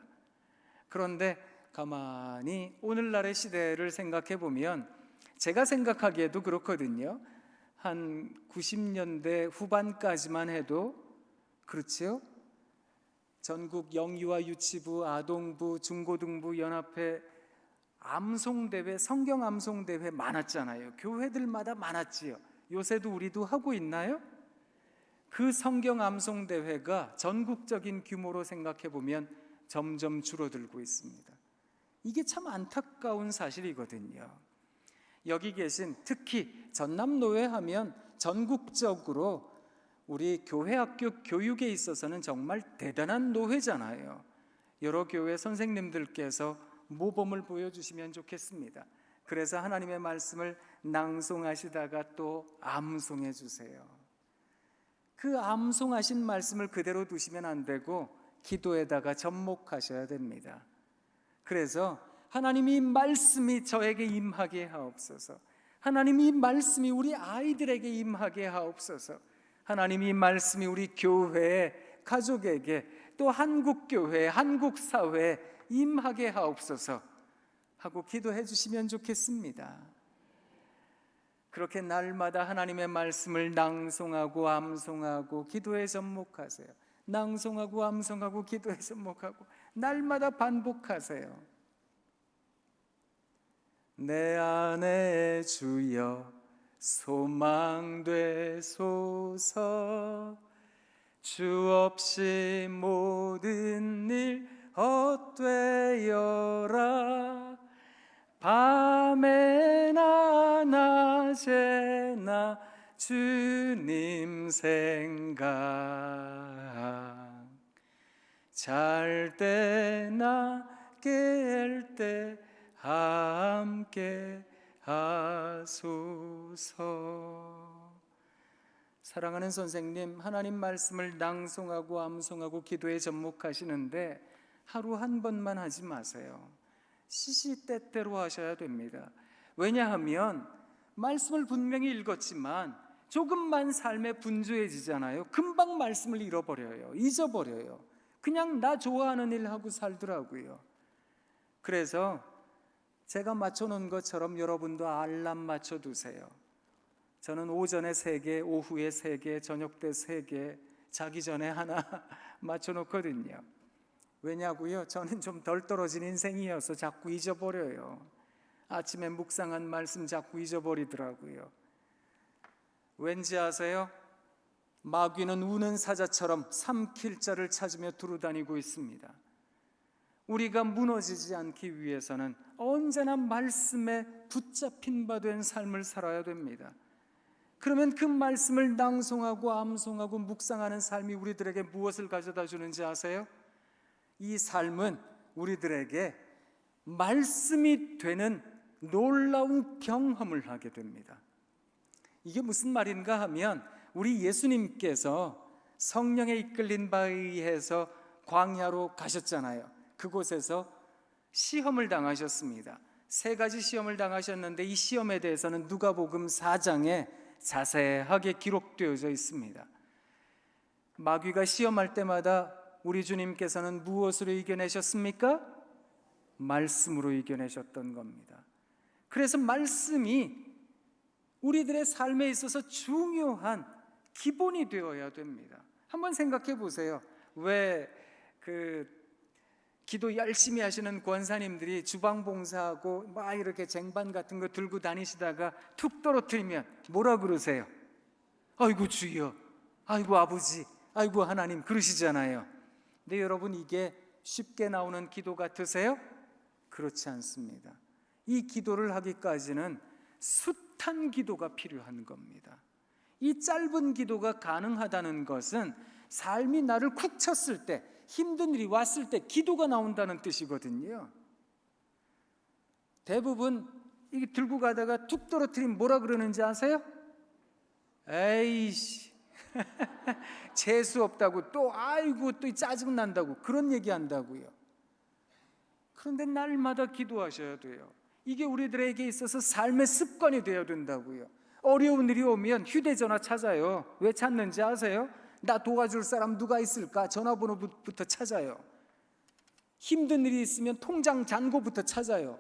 그런데 가만히 오늘날의 시대를 생각해 보면 제가 생각하기에도 그렇거든요. 한 90년대 후반까지만 해도 그렇지요? 전국 영유아 유치부, 아동부, 중고등부 연합회 암송대회, 성경 암송대회 많았잖아요. 교회들마다 많았지요. 요새도 우리도 하고 있나요? 그 성경 암송대회가 전국적인 규모로 생각해 보면 점점 줄어들고 있습니다. 이게 참 안타까운 사실이거든요. 여기 계신 특히 전남노회 하면 전국적으로 우리 교회학교 교육에 있어서는 정말 대단한 노회잖아요. 여러 교회 선생님들께서 모범을 보여주시면 좋겠습니다. 그래서 하나님의 말씀을 낭송하시다가 또 암송해 주세요. 그 암송하신 말씀을 그대로 두시면 안 되고 기도에다가 접목하셔야 됩니다. 그래서 하나님이 말씀이 저에게 임하게 하옵소서. 하나님이 말씀이 우리 아이들에게 임하게 하옵소서. 하나님이 말씀이 우리 교회, 가족에게 또 한국교회, 한국사회에 임하게 하옵소서 하고 기도해 주시면 좋겠습니다. 그렇게 날마다 하나님의 말씀을 낭송하고 암송하고 기도에 접목하세요. 낭송하고 암송하고 기도에 접목하고 날마다 반복하세요. 내 안에 주여 소망되소서. 주 없이 모든 일 헛되어라. 밤에나 낮에나 주님 생각. 잘 때나 깰 때 함께 하소서. 사랑하는 선생님, 하나님 말씀을 낭송하고 암송하고 기도에 접목하시는데 하루 한 번만 하지 마세요. 시시때때로 하셔야 됩니다. 왜냐하면 말씀을 분명히 읽었지만 조금만 삶에 분주해지잖아요. 금방 말씀을 잃어버려요. 잊어버려요. 그냥 나 좋아하는 일 하고 살더라고요. 그래서 제가 맞춰놓은 것처럼 여러분도 알람 맞춰두세요. 저는 오전에 3개, 오후에 3개, 저녁 때 3개, 자기 전에 하나 맞춰놓거든요. 왜냐고요? 저는 좀 덜 떨어진 인생이어서 자꾸 잊어버려요. 아침에 묵상한 말씀 자꾸 잊어버리더라고요. 왠지 아세요? 마귀는 우는 사자처럼 삼킬 자를 찾으며 두루다니고 있습니다. 우리가 무너지지 않기 위해서는 언제나 말씀에 붙잡힌 바 된 삶을 살아야 됩니다. 그러면 그 말씀을 낭송하고 암송하고 묵상하는 삶이 우리들에게 무엇을 가져다 주는지 아세요? 이 삶은 우리들에게 말씀이 되는 놀라운 경험을 하게 됩니다. 이게 무슨 말인가 하면 우리 예수님께서 성령에 이끌린 바에 의해서 광야로 가셨잖아요. 그곳에서 시험을 당하셨습니다. 3가지 시험을 당하셨는데 이 시험에 대해서는 누가복음 4장에 자세하게 기록되어져 있습니다. 마귀가 시험할 때마다 우리 주님께서는 무엇으로 이겨내셨습니까? 말씀으로 이겨내셨던 겁니다. 그래서 말씀이 우리들의 삶에 있어서 중요한 기본이 되어야 됩니다. 한번 생각해 보세요. 왜 기도 열심히 하시는 권사님들이 주방 봉사하고 막 이렇게 쟁반 같은 거 들고 다니시다가 툭 떨어뜨리면 뭐라 그러세요? 아이고 주여, 아이고 아버지, 아이고 하나님 그러시잖아요. 근데 여러분 이게 쉽게 나오는 기도 같으세요? 그렇지 않습니다. 이 기도를 하기까지는 숱한 기도가 필요한 겁니다. 이 짧은 기도가 가능하다는 것은 삶이 나를 쿡 쳤을 때, 힘든 일이 왔을 때 기도가 나온다는 뜻이거든요. 대부분 이게 들고 가다가 툭 떨어뜨리면 뭐라 그러는지 아세요? 에이씨 재수 없다고, 또 아이고 또 짜증 난다고 그런 얘기 한다고요. 그런데 날마다 기도하셔야 돼요. 이게 우리들에게 있어서 삶의 습관이 되어야 된다고요. 어려운 일이 오면 휴대전화 찾아요. 왜 찾는지 아세요? 나 도와줄 사람 누가 있을까? 전화번호부터 찾아요. 힘든 일이 있으면 통장 잔고부터 찾아요.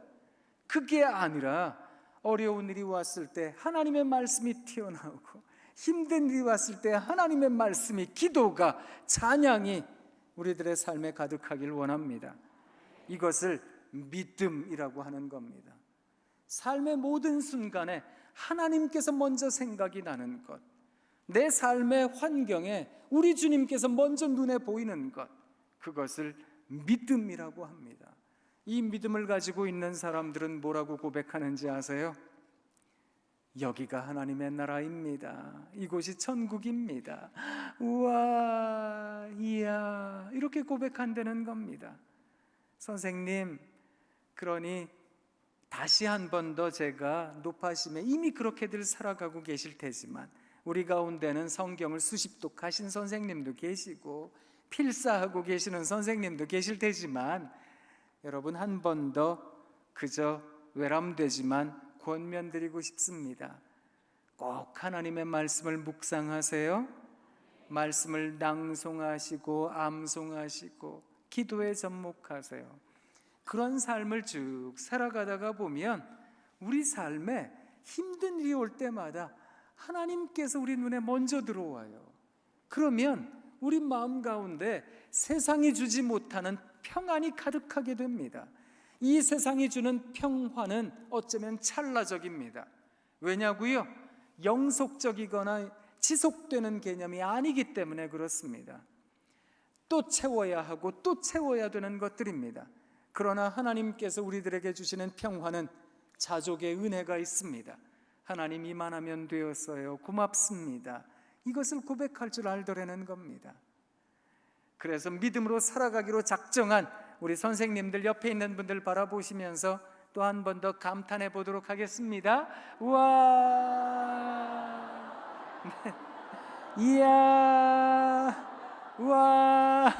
그게 아니라 어려운 일이 왔을 때 하나님의 말씀이 튀어나오고, 힘든 일이 왔을 때 하나님의 말씀이, 기도가, 찬양이 우리들의 삶에 가득하길 원합니다. 이것을 믿음이라고 하는 겁니다. 삶의 모든 순간에 하나님께서 먼저 생각이 나는 것, 내 삶의 환경에 우리 주님께서 먼저 눈에 보이는 것, 그것을 믿음이라고 합니다. 이 믿음을 가지고 있는 사람들은 뭐라고 고백하는지 아세요? 여기가 하나님의 나라입니다. 이곳이 천국입니다. 우와, 이야, 이렇게 고백한다는 겁니다. 선생님, 그러니 다시 한 번 더 제가 높아심에 이미 그렇게들 살아가고 계실 테지만, 우리 가운데는 성경을 수십독 하신 선생님도 계시고 필사하고 계시는 선생님도 계실 테지만, 여러분 한 번 더 그저 외람되지만 권면드리고 싶습니다. 꼭 하나님의 말씀을 묵상하세요. 말씀을 낭송하시고 암송하시고 기도에 접목하세요. 그런 삶을 쭉 살아가다가 보면 우리 삶에 힘든 일이 올 때마다 하나님께서 우리 눈에 먼저 들어와요. 그러면 우리 마음 가운데 세상이 주지 못하는 평안이 가득하게 됩니다. 이 세상이 주는 평화는 어쩌면 찰나적입니다. 왜냐고요? 영속적이거나 지속되는 개념이 아니기 때문에 그렇습니다. 또 채워야 하고 또 채워야 되는 것들입니다. 그러나 하나님께서 우리들에게 주시는 평화는 자족의 은혜가 있습니다. 하나님 이만하면 되었어요. 고맙습니다. 이것을 고백할 줄 알더라는 겁니다. 그래서 믿음으로 살아가기로 작정한 우리 선생님들, 옆에 있는 분들 바라보시면서 또 한 번 더 감탄해 보도록 하겠습니다. 우와, 이야, 우와.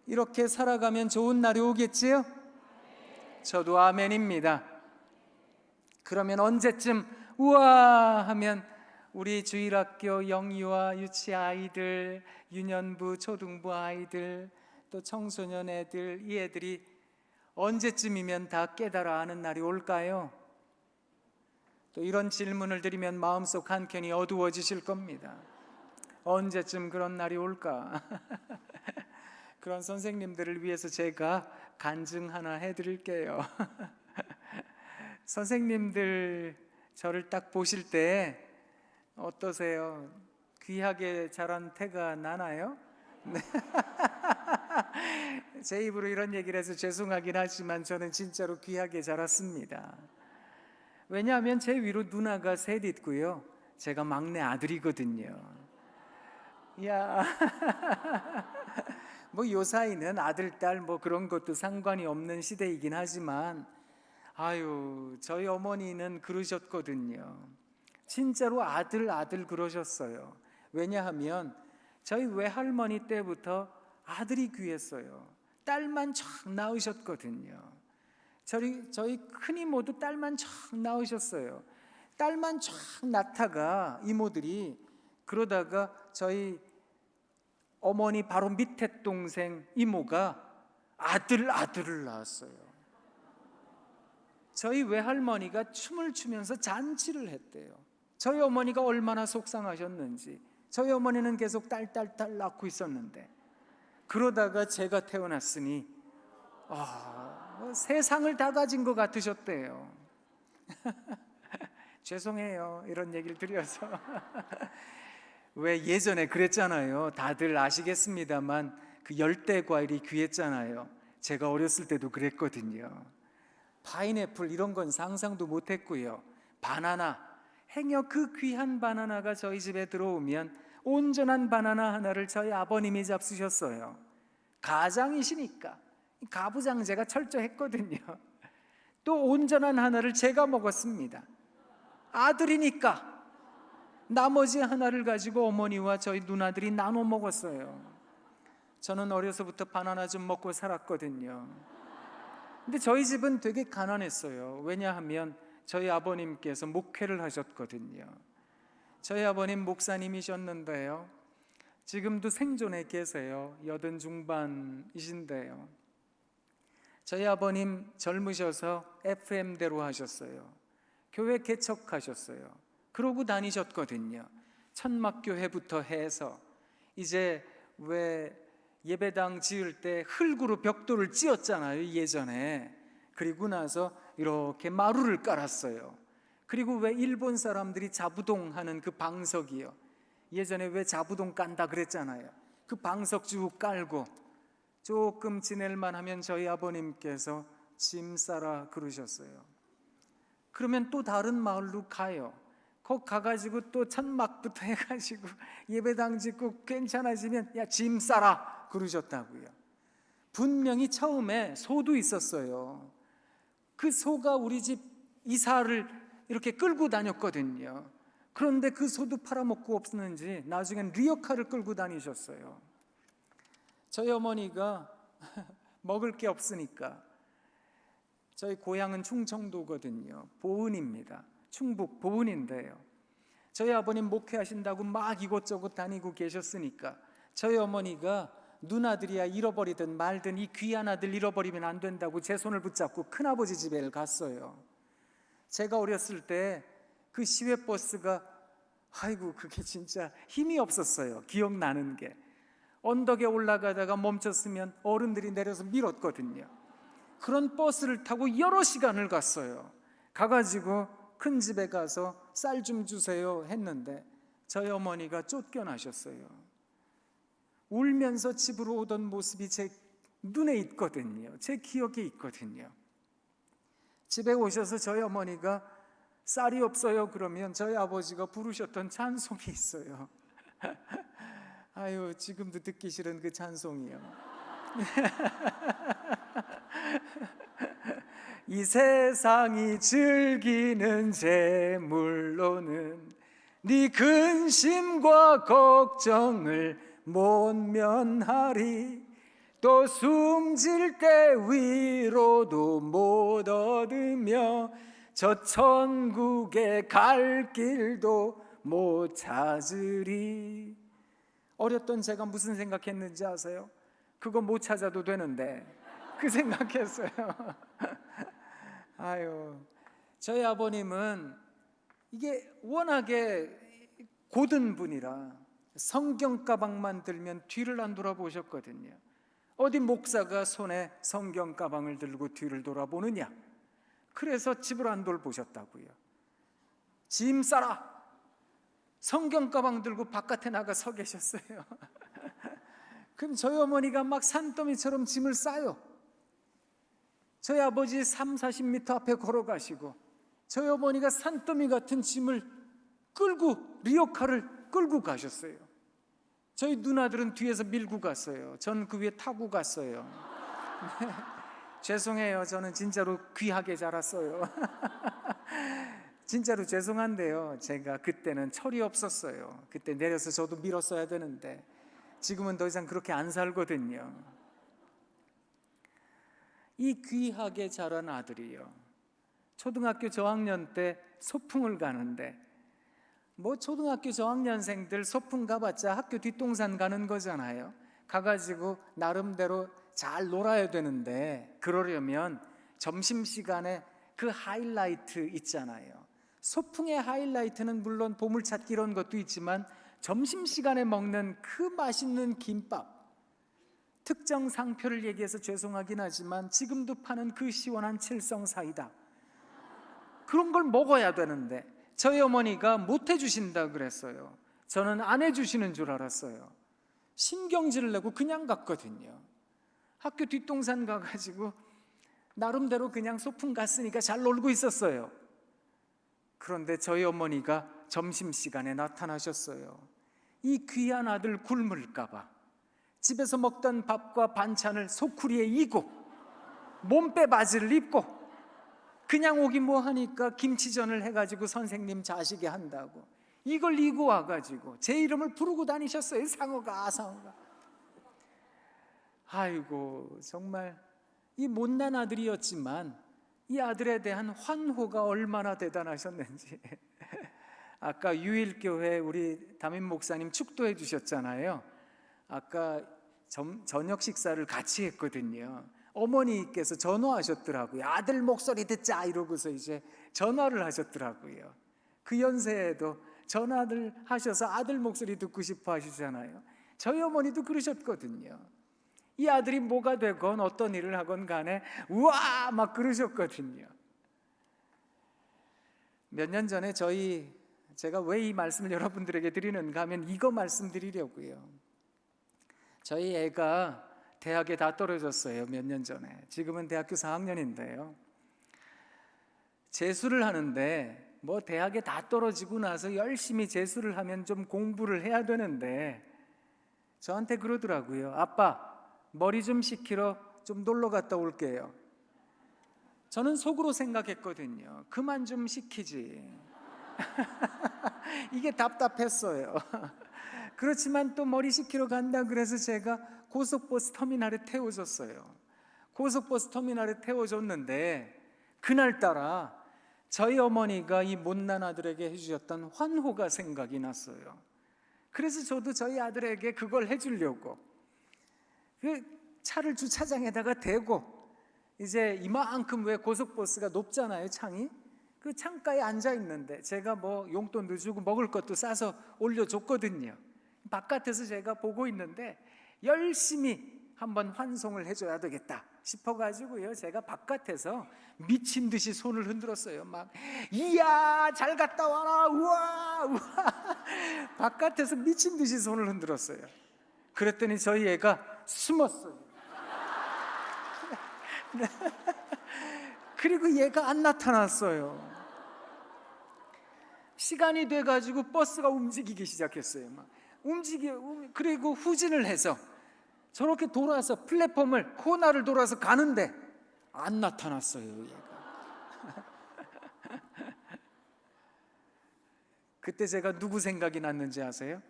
이렇게 살아가면 좋은 날이 오겠지요? 저도 아멘입니다. 그러면 언제쯤 우와 하면 우리 주일학교 영유아 유치 아이들, 유년부 초등부 아이들, 또 청소년 애들, 이 애들이 언제쯤이면 다 깨달아 아는 날이 올까요? 또 이런 질문을 드리면 마음속 한켠이 어두워지실 겁니다. 언제쯤 그런 날이 올까? 그런 선생님들을 위해서 제가 간증 하나 해드릴게요. 선생님들 저를 딱 보실 때 어떠세요? 귀하게 자란 태가 나나요? 네. 제 입으로 이런 얘기를 해서 죄송하긴 하지만 저는 진짜로 귀하게 자랐습니다. 왜냐하면 제 위로 누나가 셋 있고요, 제가 막내 아들이거든요. 야, 뭐 요 사이는 아들, 딸 뭐 그런 것도 상관이 없는 시대이긴 하지만 아유, 저희 어머니는 그러셨거든요. 진짜로 아들 그러셨어요. 왜냐하면 저희 외할머니 때부터 아들이 귀했어요. 딸만 쫙 낳으셨거든요. 저희 큰이모도 딸만 쫙 낳으셨어요. 딸만 쫙 낳다가 이모들이 그러다가 저희 어머니 바로 밑에 동생 이모가 아들을 낳았어요. 저희 외할머니가 춤을 추면서 잔치를 했대요. 저희 어머니가 얼마나 속상하셨는지. 저희 어머니는 계속 딸 낳고 있었는데, 그러다가 제가 태어났으니 세상을 다 가진 것 같으셨대요. 죄송해요, 이런 얘기를 드려서. 왜 예전에 그랬잖아요. 다들 아시겠습니다만 그 열대 과일이 귀했잖아요. 제가 어렸을 때도 그랬거든요. 파인애플 이런 건 상상도 못했고요. 바나나, 행여 그 귀한 바나나가 저희 집에 들어오면 온전한 바나나 하나를 저희 아버님이 잡수셨어요. 가장이시니까 가부장제가 철저했거든요. 또 온전한 하나를 제가 먹었습니다. 아들이니까 나머지 하나를 가지고 어머니와 저희 누나들이 나눠 먹었어요. 저는 어려서부터 바나나 좀 먹고 살았거든요. 근데 저희 집은 되게 가난했어요. 왜냐하면 저희 아버님께서 목회를 하셨거든요. 저희 아버님 목사님이셨는데요, 지금도 생존해 계세요. 80 중반이신데요, 저희 아버님 젊으셔서 FM대로 하셨어요. 교회 개척하셨어요. 그러고 다니셨거든요. 천막교회부터 해서 이제 왜 예배당 지을 때 흙으로 벽돌을 찧었잖아요, 예전에. 그리고 나서 이렇게 마루를 깔았어요. 그리고 왜 일본 사람들이 자부동 하는 그 방석이요, 예전에 왜 자부동 깐다 그랬잖아요. 그 방석 쭉 깔고 조금 지낼만 하면 저희 아버님께서 짐 싸라 그러셨어요. 그러면 또 다른 마을로 가요. 거기 가가지고 또 천막부터 해가지고 예배당 짓고 괜찮아지면 야, 짐 싸라 그러셨다고요. 분명히 처음에 소도 있었어요. 그 소가 우리 집 이사를 이렇게 끌고 다녔거든요. 그런데 그 소도 팔아먹고 없었는지 나중엔 리어카를 끌고 다니셨어요. 저희 어머니가 먹을 게 없으니까, 저희 고향은 충청도거든요. 보은입니다. 충북 보은인데요, 저희 아버님 목회하신다고 막 이곳저곳 다니고 계셨으니까 저희 어머니가 누나들이야 잃어버리든 말든 이 귀한 아들 잃어버리면 안 된다고 제 손을 붙잡고 큰아버지 집에 갔어요. 제가 어렸을 때 그 시외버스가, 아이고 그게 진짜 힘이 없었어요. 기억나는 게, 언덕에 올라가다가 멈췄으면 어른들이 내려서 밀었거든요. 그런 버스를 타고 여러 시간을 갔어요. 가가지고 큰 집에 가서 쌀 좀 주세요 했는데 저희 어머니가 쫓겨나셨어요. 울면서 집으로 오던 모습이 제 눈에 있거든요. 제 기억에 있거든요. 집에 오셔서 저희 어머니가 쌀이 없어요 그러면 저희 아버지가 부르셨던 찬송이 있어요. 아유, 지금도 듣기 싫은 그 찬송이요. 이 세상이 즐기는 재물로는 네 근심과 걱정을 못 면하리. 또 숨질 때 위로도 못 얻으며 저 천국에 갈 길도 못 찾으리. 어렸던 제가 무슨 생각했는지 아세요? 그거 못 찾아도 되는데 그 생각했어요. 아유, 저희 아버님은 이게 워낙에 고든 분이라 성경 가방만 들면 뒤를 안 돌아보셨거든요. 어디 목사가 손에 성경 가방을 들고 뒤를 돌아보느냐? 그래서 집을 안 돌보셨다고요. 짐 싸라! 성경 가방 들고 바깥에 나가 서 계셨어요. 그럼 저희 어머니가 막 산더미처럼 짐을 싸요. 저희 아버지 30-40m 앞에 걸어가시고 저희 어머니가 산더미 같은 짐을 끌고 리어카를 끌고 가셨어요. 저희 누나들은 뒤에서 밀고 갔어요. 전 그 위에 타고 갔어요. 죄송해요. 저는 진짜로 귀하게 자랐어요. 진짜로 죄송한데요. 제가 그때는 철이 없었어요. 그때 내려서 저도 밀었어야 되는데 지금은 더 이상 그렇게 안 살거든요. 이 귀하게 자란 아들이요, 초등학교 저학년 때 소풍을 가는데, 뭐 초등학교 저학년생들 소풍 가봤자 학교 뒷동산 가는 거잖아요. 가가지고 나름대로 잘 놀아야 되는데, 그러려면 점심시간에 그 하이라이트 있잖아요. 소풍의 하이라이트는 물론 보물찾기 이런 것도 있지만 점심시간에 먹는 그 맛있는 김밥, 특정 상표를 얘기해서 죄송하긴 하지만 지금도 파는 그 시원한 칠성 사이다, 그런 걸 먹어야 되는데 저희 어머니가 못 해주신다 그랬어요. 저는 안 해주시는 줄 알았어요. 신경질을 내고 그냥 갔거든요. 학교 뒷동산 가가지고 나름대로 그냥 소풍 갔으니까 잘 놀고 있었어요. 그런데 저희 어머니가 점심시간에 나타나셨어요. 이 귀한 아들 굶을까봐 집에서 먹던 밥과 반찬을 소쿠리에 이고 몸빼 바지를 입고 그냥 오기 뭐하니까 김치전을 해가지고 선생님 자식이 한다고 이걸 이고 와가지고 제 이름을 부르고 다니셨어요. 상어가. 아이고, 정말 이 못난 아들이었지만 이 아들에 대한 환호가 얼마나 대단하셨는지. 아까 유일교회 우리 담임 목사님 축도해 주셨잖아요. 아까 저녁 식사를 같이 했거든요. 어머니께서 전화하셨더라고요. 아들 목소리 듣자 이러고서 이제 전화를 하셨더라고요. 그 연세에도 전화를 하셔서 아들 목소리 듣고 싶어 하시잖아요. 저희 어머니도 그러셨거든요. 이 아들이 뭐가 되건 어떤 일을 하건 간에 우와 막 그러셨거든요. 몇 년 전에 제가 왜 이 말씀을 여러분들에게 드리는가 하면 이거 말씀드리려고요. 저희 애가 대학에 다 떨어졌어요. 몇 년 전에. 지금은 대학교 4학년인데요. 재수를 하는데 뭐 대학에 다 떨어지고 나서 열심히 재수를 하면 좀 공부를 해야 되는데 저한테 그러더라고요. 아빠, 머리 좀 식히러 좀 놀러 갔다 올게요. 저는 속으로 생각했거든요. 그만 좀 시키지. 이게 답답했어요. 그렇지만 또 머리 식히러 간다 그래서 제가 고속버스 터미널에 태워줬어요. 고속버스 터미널에 태워줬는데 그날따라 저희 어머니가 이 못난 아들에게 해주셨던 환호가 생각이 났어요. 그래서 저도 저희 아들에게 그걸 해주려고 그 차를 주차장에다가 대고 이제 이만큼 왜 고속버스가 높잖아요, 창이. 그 창가에 앉아 있는데 제가 뭐 용돈도 주고 먹을 것도 싸서 올려줬거든요. 바깥에서 제가 보고 있는데 열심히 한번 환송을 해줘야 되겠다 싶어가지고요, 제가 바깥에서 미친 듯이 손을 흔들었어요. 막 이야 잘 갔다 와라, 우와 우와. 바깥에서 미친 듯이 손을 흔들었어요. 그랬더니 저희 애가 숨었어요. 그리고 얘가 안 나타났어요. 시간이 돼가지고 버스가 움직이기 시작했어요. 막 그리고 후진을 해서 저렇게 돌아서 플랫폼을 코너를 돌아서 가는데 안 나타났어요, 얘가. 그때 제가 누구 생각이 났는지 아세요?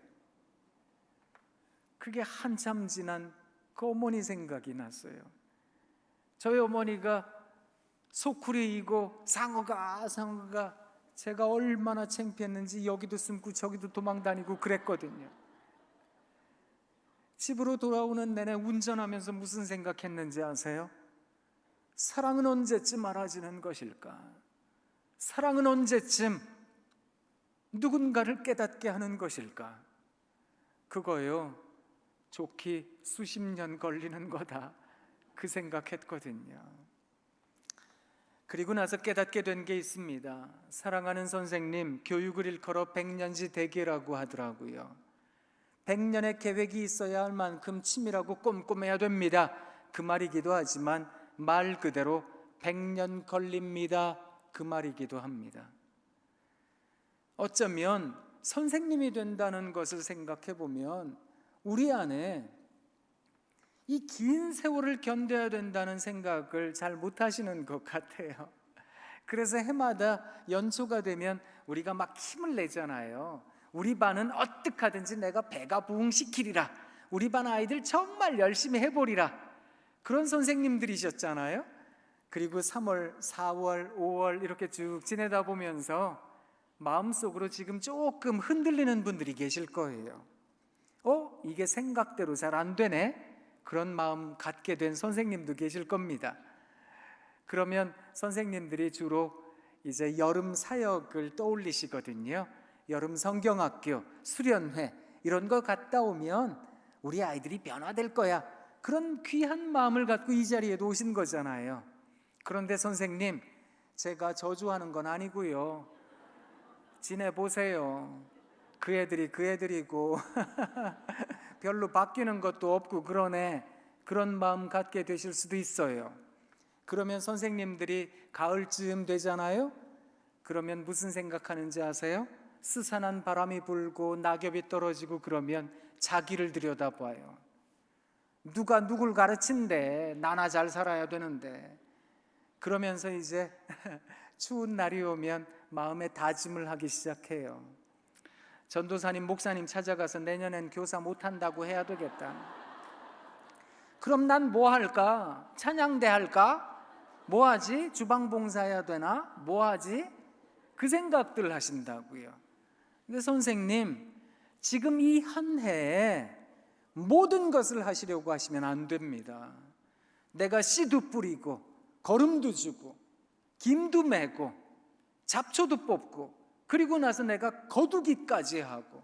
그게 한참 지난 그 어머니 생각이 났어요. 저희 어머니가 소쿠리이고 상어가 제가 얼마나 창피했는지 여기도 숨고 저기도 도망다니고 그랬거든요. 집으로 돌아오는 내내 운전하면서 무슨 생각했는지 아세요? 사랑은 언제쯤 알아지는 것일까? 사랑은 언제쯤 누군가를 깨닫게 하는 것일까? 그거요, 좋기 수십 년 걸리는 거다, 그 생각했거든요. 그리고 나서 깨닫게 된 게 있습니다. 사랑하는 선생님, 교육을 일컬어 100년지 대계라고 하더라고요. 100년의 계획이 있어야 할 만큼 치밀하고 꼼꼼해야 됩니다. 그 말이기도 하지만 말 그대로 100년 걸립니다, 그 말이기도 합니다. 어쩌면 선생님이 된다는 것을 생각해 보면 우리 안에 이 긴 세월을 견뎌야 된다는 생각을 잘 못하시는 것 같아요. 그래서 해마다 연초가 되면 우리가 막 힘을 내잖아요. 우리 반은 어떻게 하든지 내가 배가 부흥시키리라, 우리 반 아이들 정말 열심히 해보리라, 그런 선생님들이셨잖아요. 그리고 3월, 4월, 5월 이렇게 쭉 지내다 보면서 마음속으로 지금 조금 흔들리는 분들이 계실 거예요. 이게 생각대로 잘 안 되네, 그런 마음 갖게 된 선생님도 계실 겁니다. 그러면 선생님들이 주로 이제 여름 사역을 떠올리시거든요. 여름 성경학교, 수련회 이런 거 갔다 오면 우리 아이들이 변화될 거야, 그런 귀한 마음을 갖고 이 자리에도 오신 거잖아요. 그런데 선생님, 제가 저주하는 건 아니고요. 지내보세요. 그 애들이 그 애들이고 별로 바뀌는 것도 없고 그러네, 그런 마음 갖게 되실 수도 있어요. 그러면 선생님들이 가을쯤 되잖아요. 그러면 무슨 생각하는지 아세요? 스산한 바람이 불고 낙엽이 떨어지고 그러면 자기를 들여다봐요. 누가 누굴 가르친대, 나나 잘 살아야 되는데. 그러면서 이제 추운 날이 오면 마음에 다짐을 하기 시작해요. 전도사님, 목사님 찾아가서 내년엔 교사 못한다고 해야 되겠다. 그럼 난 뭐 할까? 찬양대 할까? 뭐 하지? 주방 봉사해야 되나? 뭐 하지? 그 생각들 하신다고요. 근데 선생님, 지금 이 한 해에 모든 것을 하시려고 하시면 안 됩니다. 내가 씨도 뿌리고 거름도 주고 김도 메고 잡초도 뽑고 그리고 나서 내가 거두기까지 하고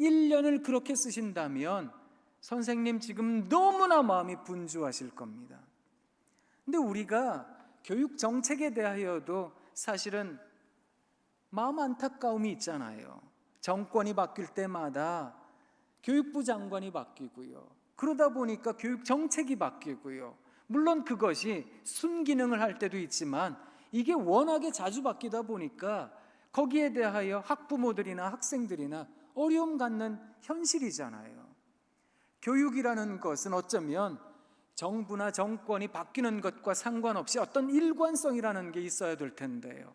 1년을 그렇게 쓰신다면 선생님 지금 너무나 마음이 분주하실 겁니다. 근데 우리가 교육 정책에 대하여도 사실은 마음 안타까움이 있잖아요. 정권이 바뀔 때마다 교육부 장관이 바뀌고요. 그러다 보니까 교육 정책이 바뀌고요. 물론 그것이 순기능을 할 때도 있지만 이게 워낙에 자주 바뀌다 보니까 거기에 대하여 학부모들이나 학생들이나 어려움 갖는 현실이잖아요. 교육이라는 것은 어쩌면 정부나 정권이 바뀌는 것과 상관없이 어떤 일관성이라는 게 있어야 될 텐데요.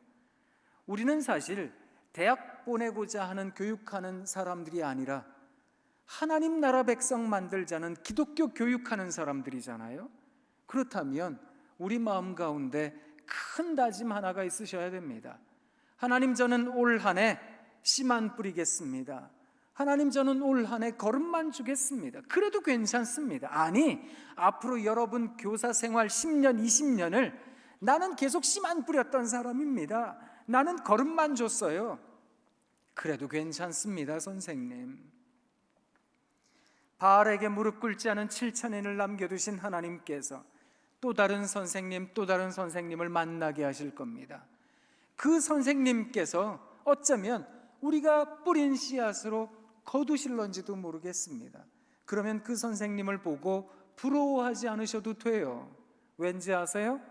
우리는 사실 대학 보내고자 하는 교육하는 사람들이 아니라 하나님 나라 백성 만들자는 기독교 교육하는 사람들이잖아요. 그렇다면 우리 마음 가운데 큰 다짐 하나가 있으셔야 됩니다. 하나님, 저는 올 한 해 씨만 뿌리겠습니다. 하나님, 저는 올 한 해 거름만 주겠습니다. 그래도 괜찮습니다. 아니, 앞으로 여러분 교사 생활 10년, 20년을 나는 계속 씨만 뿌렸던 사람입니다. 나는 거름만 줬어요. 그래도 괜찮습니다, 선생님. 바알에게 무릎 꿇지 않은 7천인을 남겨두신 하나님께서 또 다른 선생님, 또 다른 선생님을 만나게 하실 겁니다. 그 선생님께서 어쩌면 우리가 뿌린 씨앗으로 거두실런지도 모르겠습니다. 그러면 그 선생님을 보고 부러워하지 않으셔도 돼요. 왠지 아세요?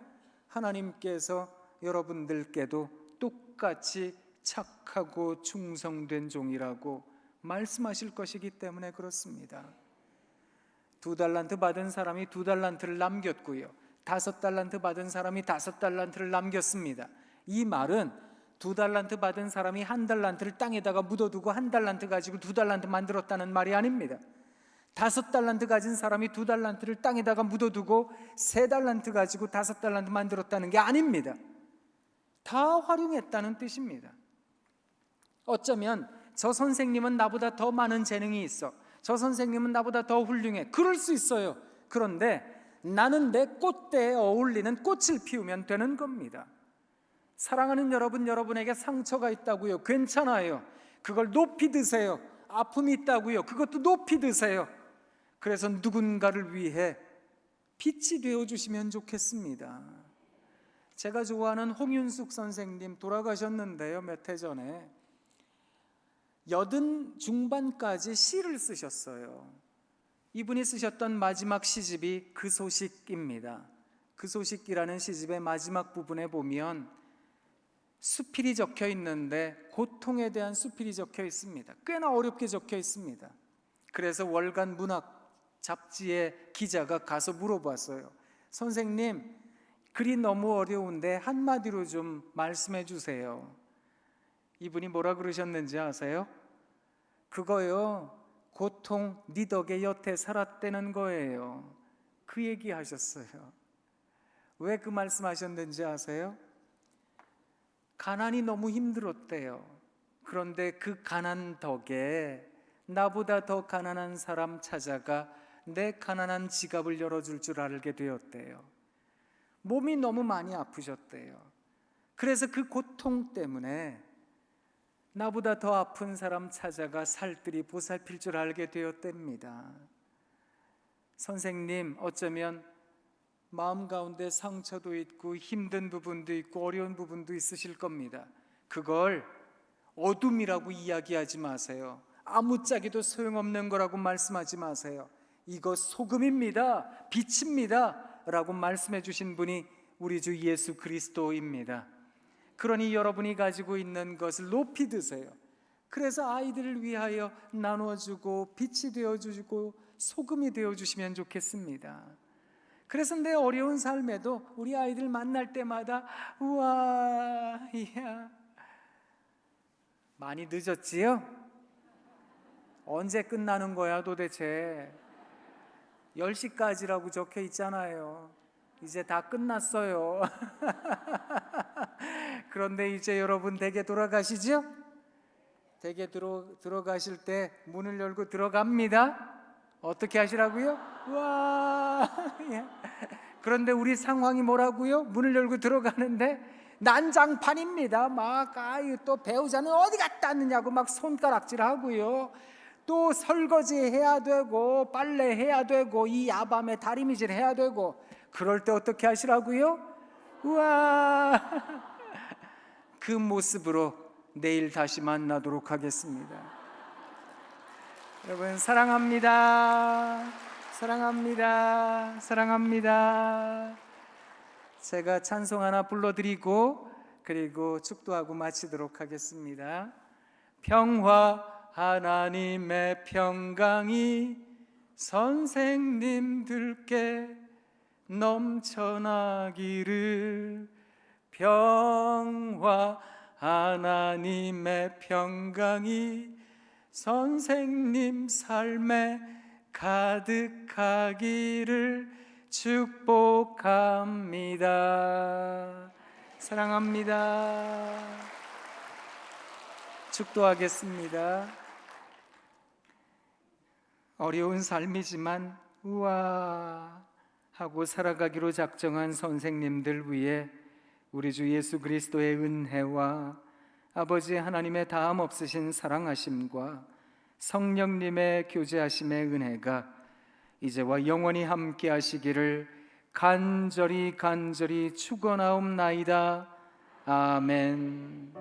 하나님께서 여러분들께도 똑같이 착하고 충성된 종이라고 말씀하실 것이기 때문에 그렇습니다. 2달란트 받은 사람이 2달란트를 남겼고요, 5달란트 받은 사람이 5달란트를 남겼습니다. 이 말은 2달란트 받은 사람이 1달란트를 땅에다가 묻어두고 1달란트 가지고 2달란트 만들었다는 말이 아닙니다. 5달란트 가진 사람이 2달란트를 땅에다가 묻어두고 3달란트 가지고 5달란트 만들었다는 게 아닙니다. 다 활용했다는 뜻입니다. 어쩌면 저 선생님은 나보다 더 많은 재능이 있어, 저 선생님은 나보다 더 훌륭해, 그럴 수 있어요. 그런데 나는 내 꽃대에 어울리는 꽃을 피우면 되는 겁니다. 사랑하는 여러분, 여러분에게 상처가 있다고요? 괜찮아요. 그걸 높이 드세요. 아픔이 있다고요? 그것도 높이 드세요. 그래서 누군가를 위해 빛이 되어주시면 좋겠습니다. 제가 좋아하는 홍윤숙 선생님 돌아가셨는데요, 몇 해 전에 80 중반까지 시를 쓰셨어요. 이분이 쓰셨던 마지막 시집이 그 소식입니다. 그 소식이라는 시집의 마지막 부분에 보면 수필이 적혀 있는데 고통에 대한 수필이 적혀 있습니다. 꽤나 어렵게 적혀 있습니다. 그래서 월간 문학 잡지의 기자가 가서 물어봤어요. 선생님, 글이 너무 어려운데 한마디로 좀 말씀해 주세요. 이분이 뭐라 그러셨는지 아세요? 그거요, 고통 네 덕에 여태 살았다는 거예요. 그 얘기 하셨어요. 왜 그 말씀하셨는지 아세요? 가난이 너무 힘들었대요. 그런데 그 가난 덕에 나보다 더 가난한 사람 찾아가 내 가난한 지갑을 열어줄 줄 알게 되었대요. 몸이 너무 많이 아프셨대요. 그래서 그 고통 때문에 나보다 더 아픈 사람 찾아가 살뜰히 보살필 줄 알게 되었답니다. 선생님, 어쩌면 마음 가운데 상처도 있고 힘든 부분도 있고 어려운 부분도 있으실 겁니다. 그걸 어둠이라고 이야기하지 마세요. 아무짝에도 소용없는 거라고 말씀하지 마세요. 이거 소금입니다, 빛입니다 라고 말씀해 주신 분이 우리 주 예수 그리스도입니다. 그러니 여러분이 가지고 있는 것을 높이 드세요. 그래서 아이들을 위하여 나눠주고 빛이 되어주고 소금이 되어주시면 좋겠습니다. 그래서 내 어려운 삶에도 우리 아이들 만날 때마다 우와, 이야, 많이 늦었지요? 언제 끝나는 거야 도대체? 10시까지라고 적혀 있잖아요. 이제 다 끝났어요. 그런데 이제 여러분 댁에 돌아가시죠? 댁에 들어가실 때 문을 열고 들어갑니다. 어떻게 하시라고요? 와. 그런데 우리 상황이 뭐라고요? 문을 열고 들어가는데 난장판입니다. 막 또 배우자는 어디 갔다 왔느냐고 막 손가락질하고요. 또 설거지 해야 되고 빨래 해야 되고 이 야밤에 다리미질 해야 되고, 그럴 때 어떻게 하시라고요? 우와. 그 모습으로 내일 다시 만나도록 하겠습니다. 여러분 사랑합니다. 사랑합니다. 사랑합니다. 제가 찬송 하나 불러드리고 그리고 축도하고 마치도록 하겠습니다. 평화 하나님의 평강이 선생님들께 넘쳐나기를. 평화 하나님의 평강이 선생님 삶에 가득하기를 축복합니다. 사랑합니다. 축도하겠습니다. 어려운 삶이지만 우와 하고 살아가기로 작정한 선생님들 위해 우리 주 예수 그리스도의 은혜와 아버지 하나님의 다함 없으신 사랑하심과 성령님의 교제하심의 은혜가 이제와 영원히 함께 하시기를 간절히 축원하옵나이다. 아멘.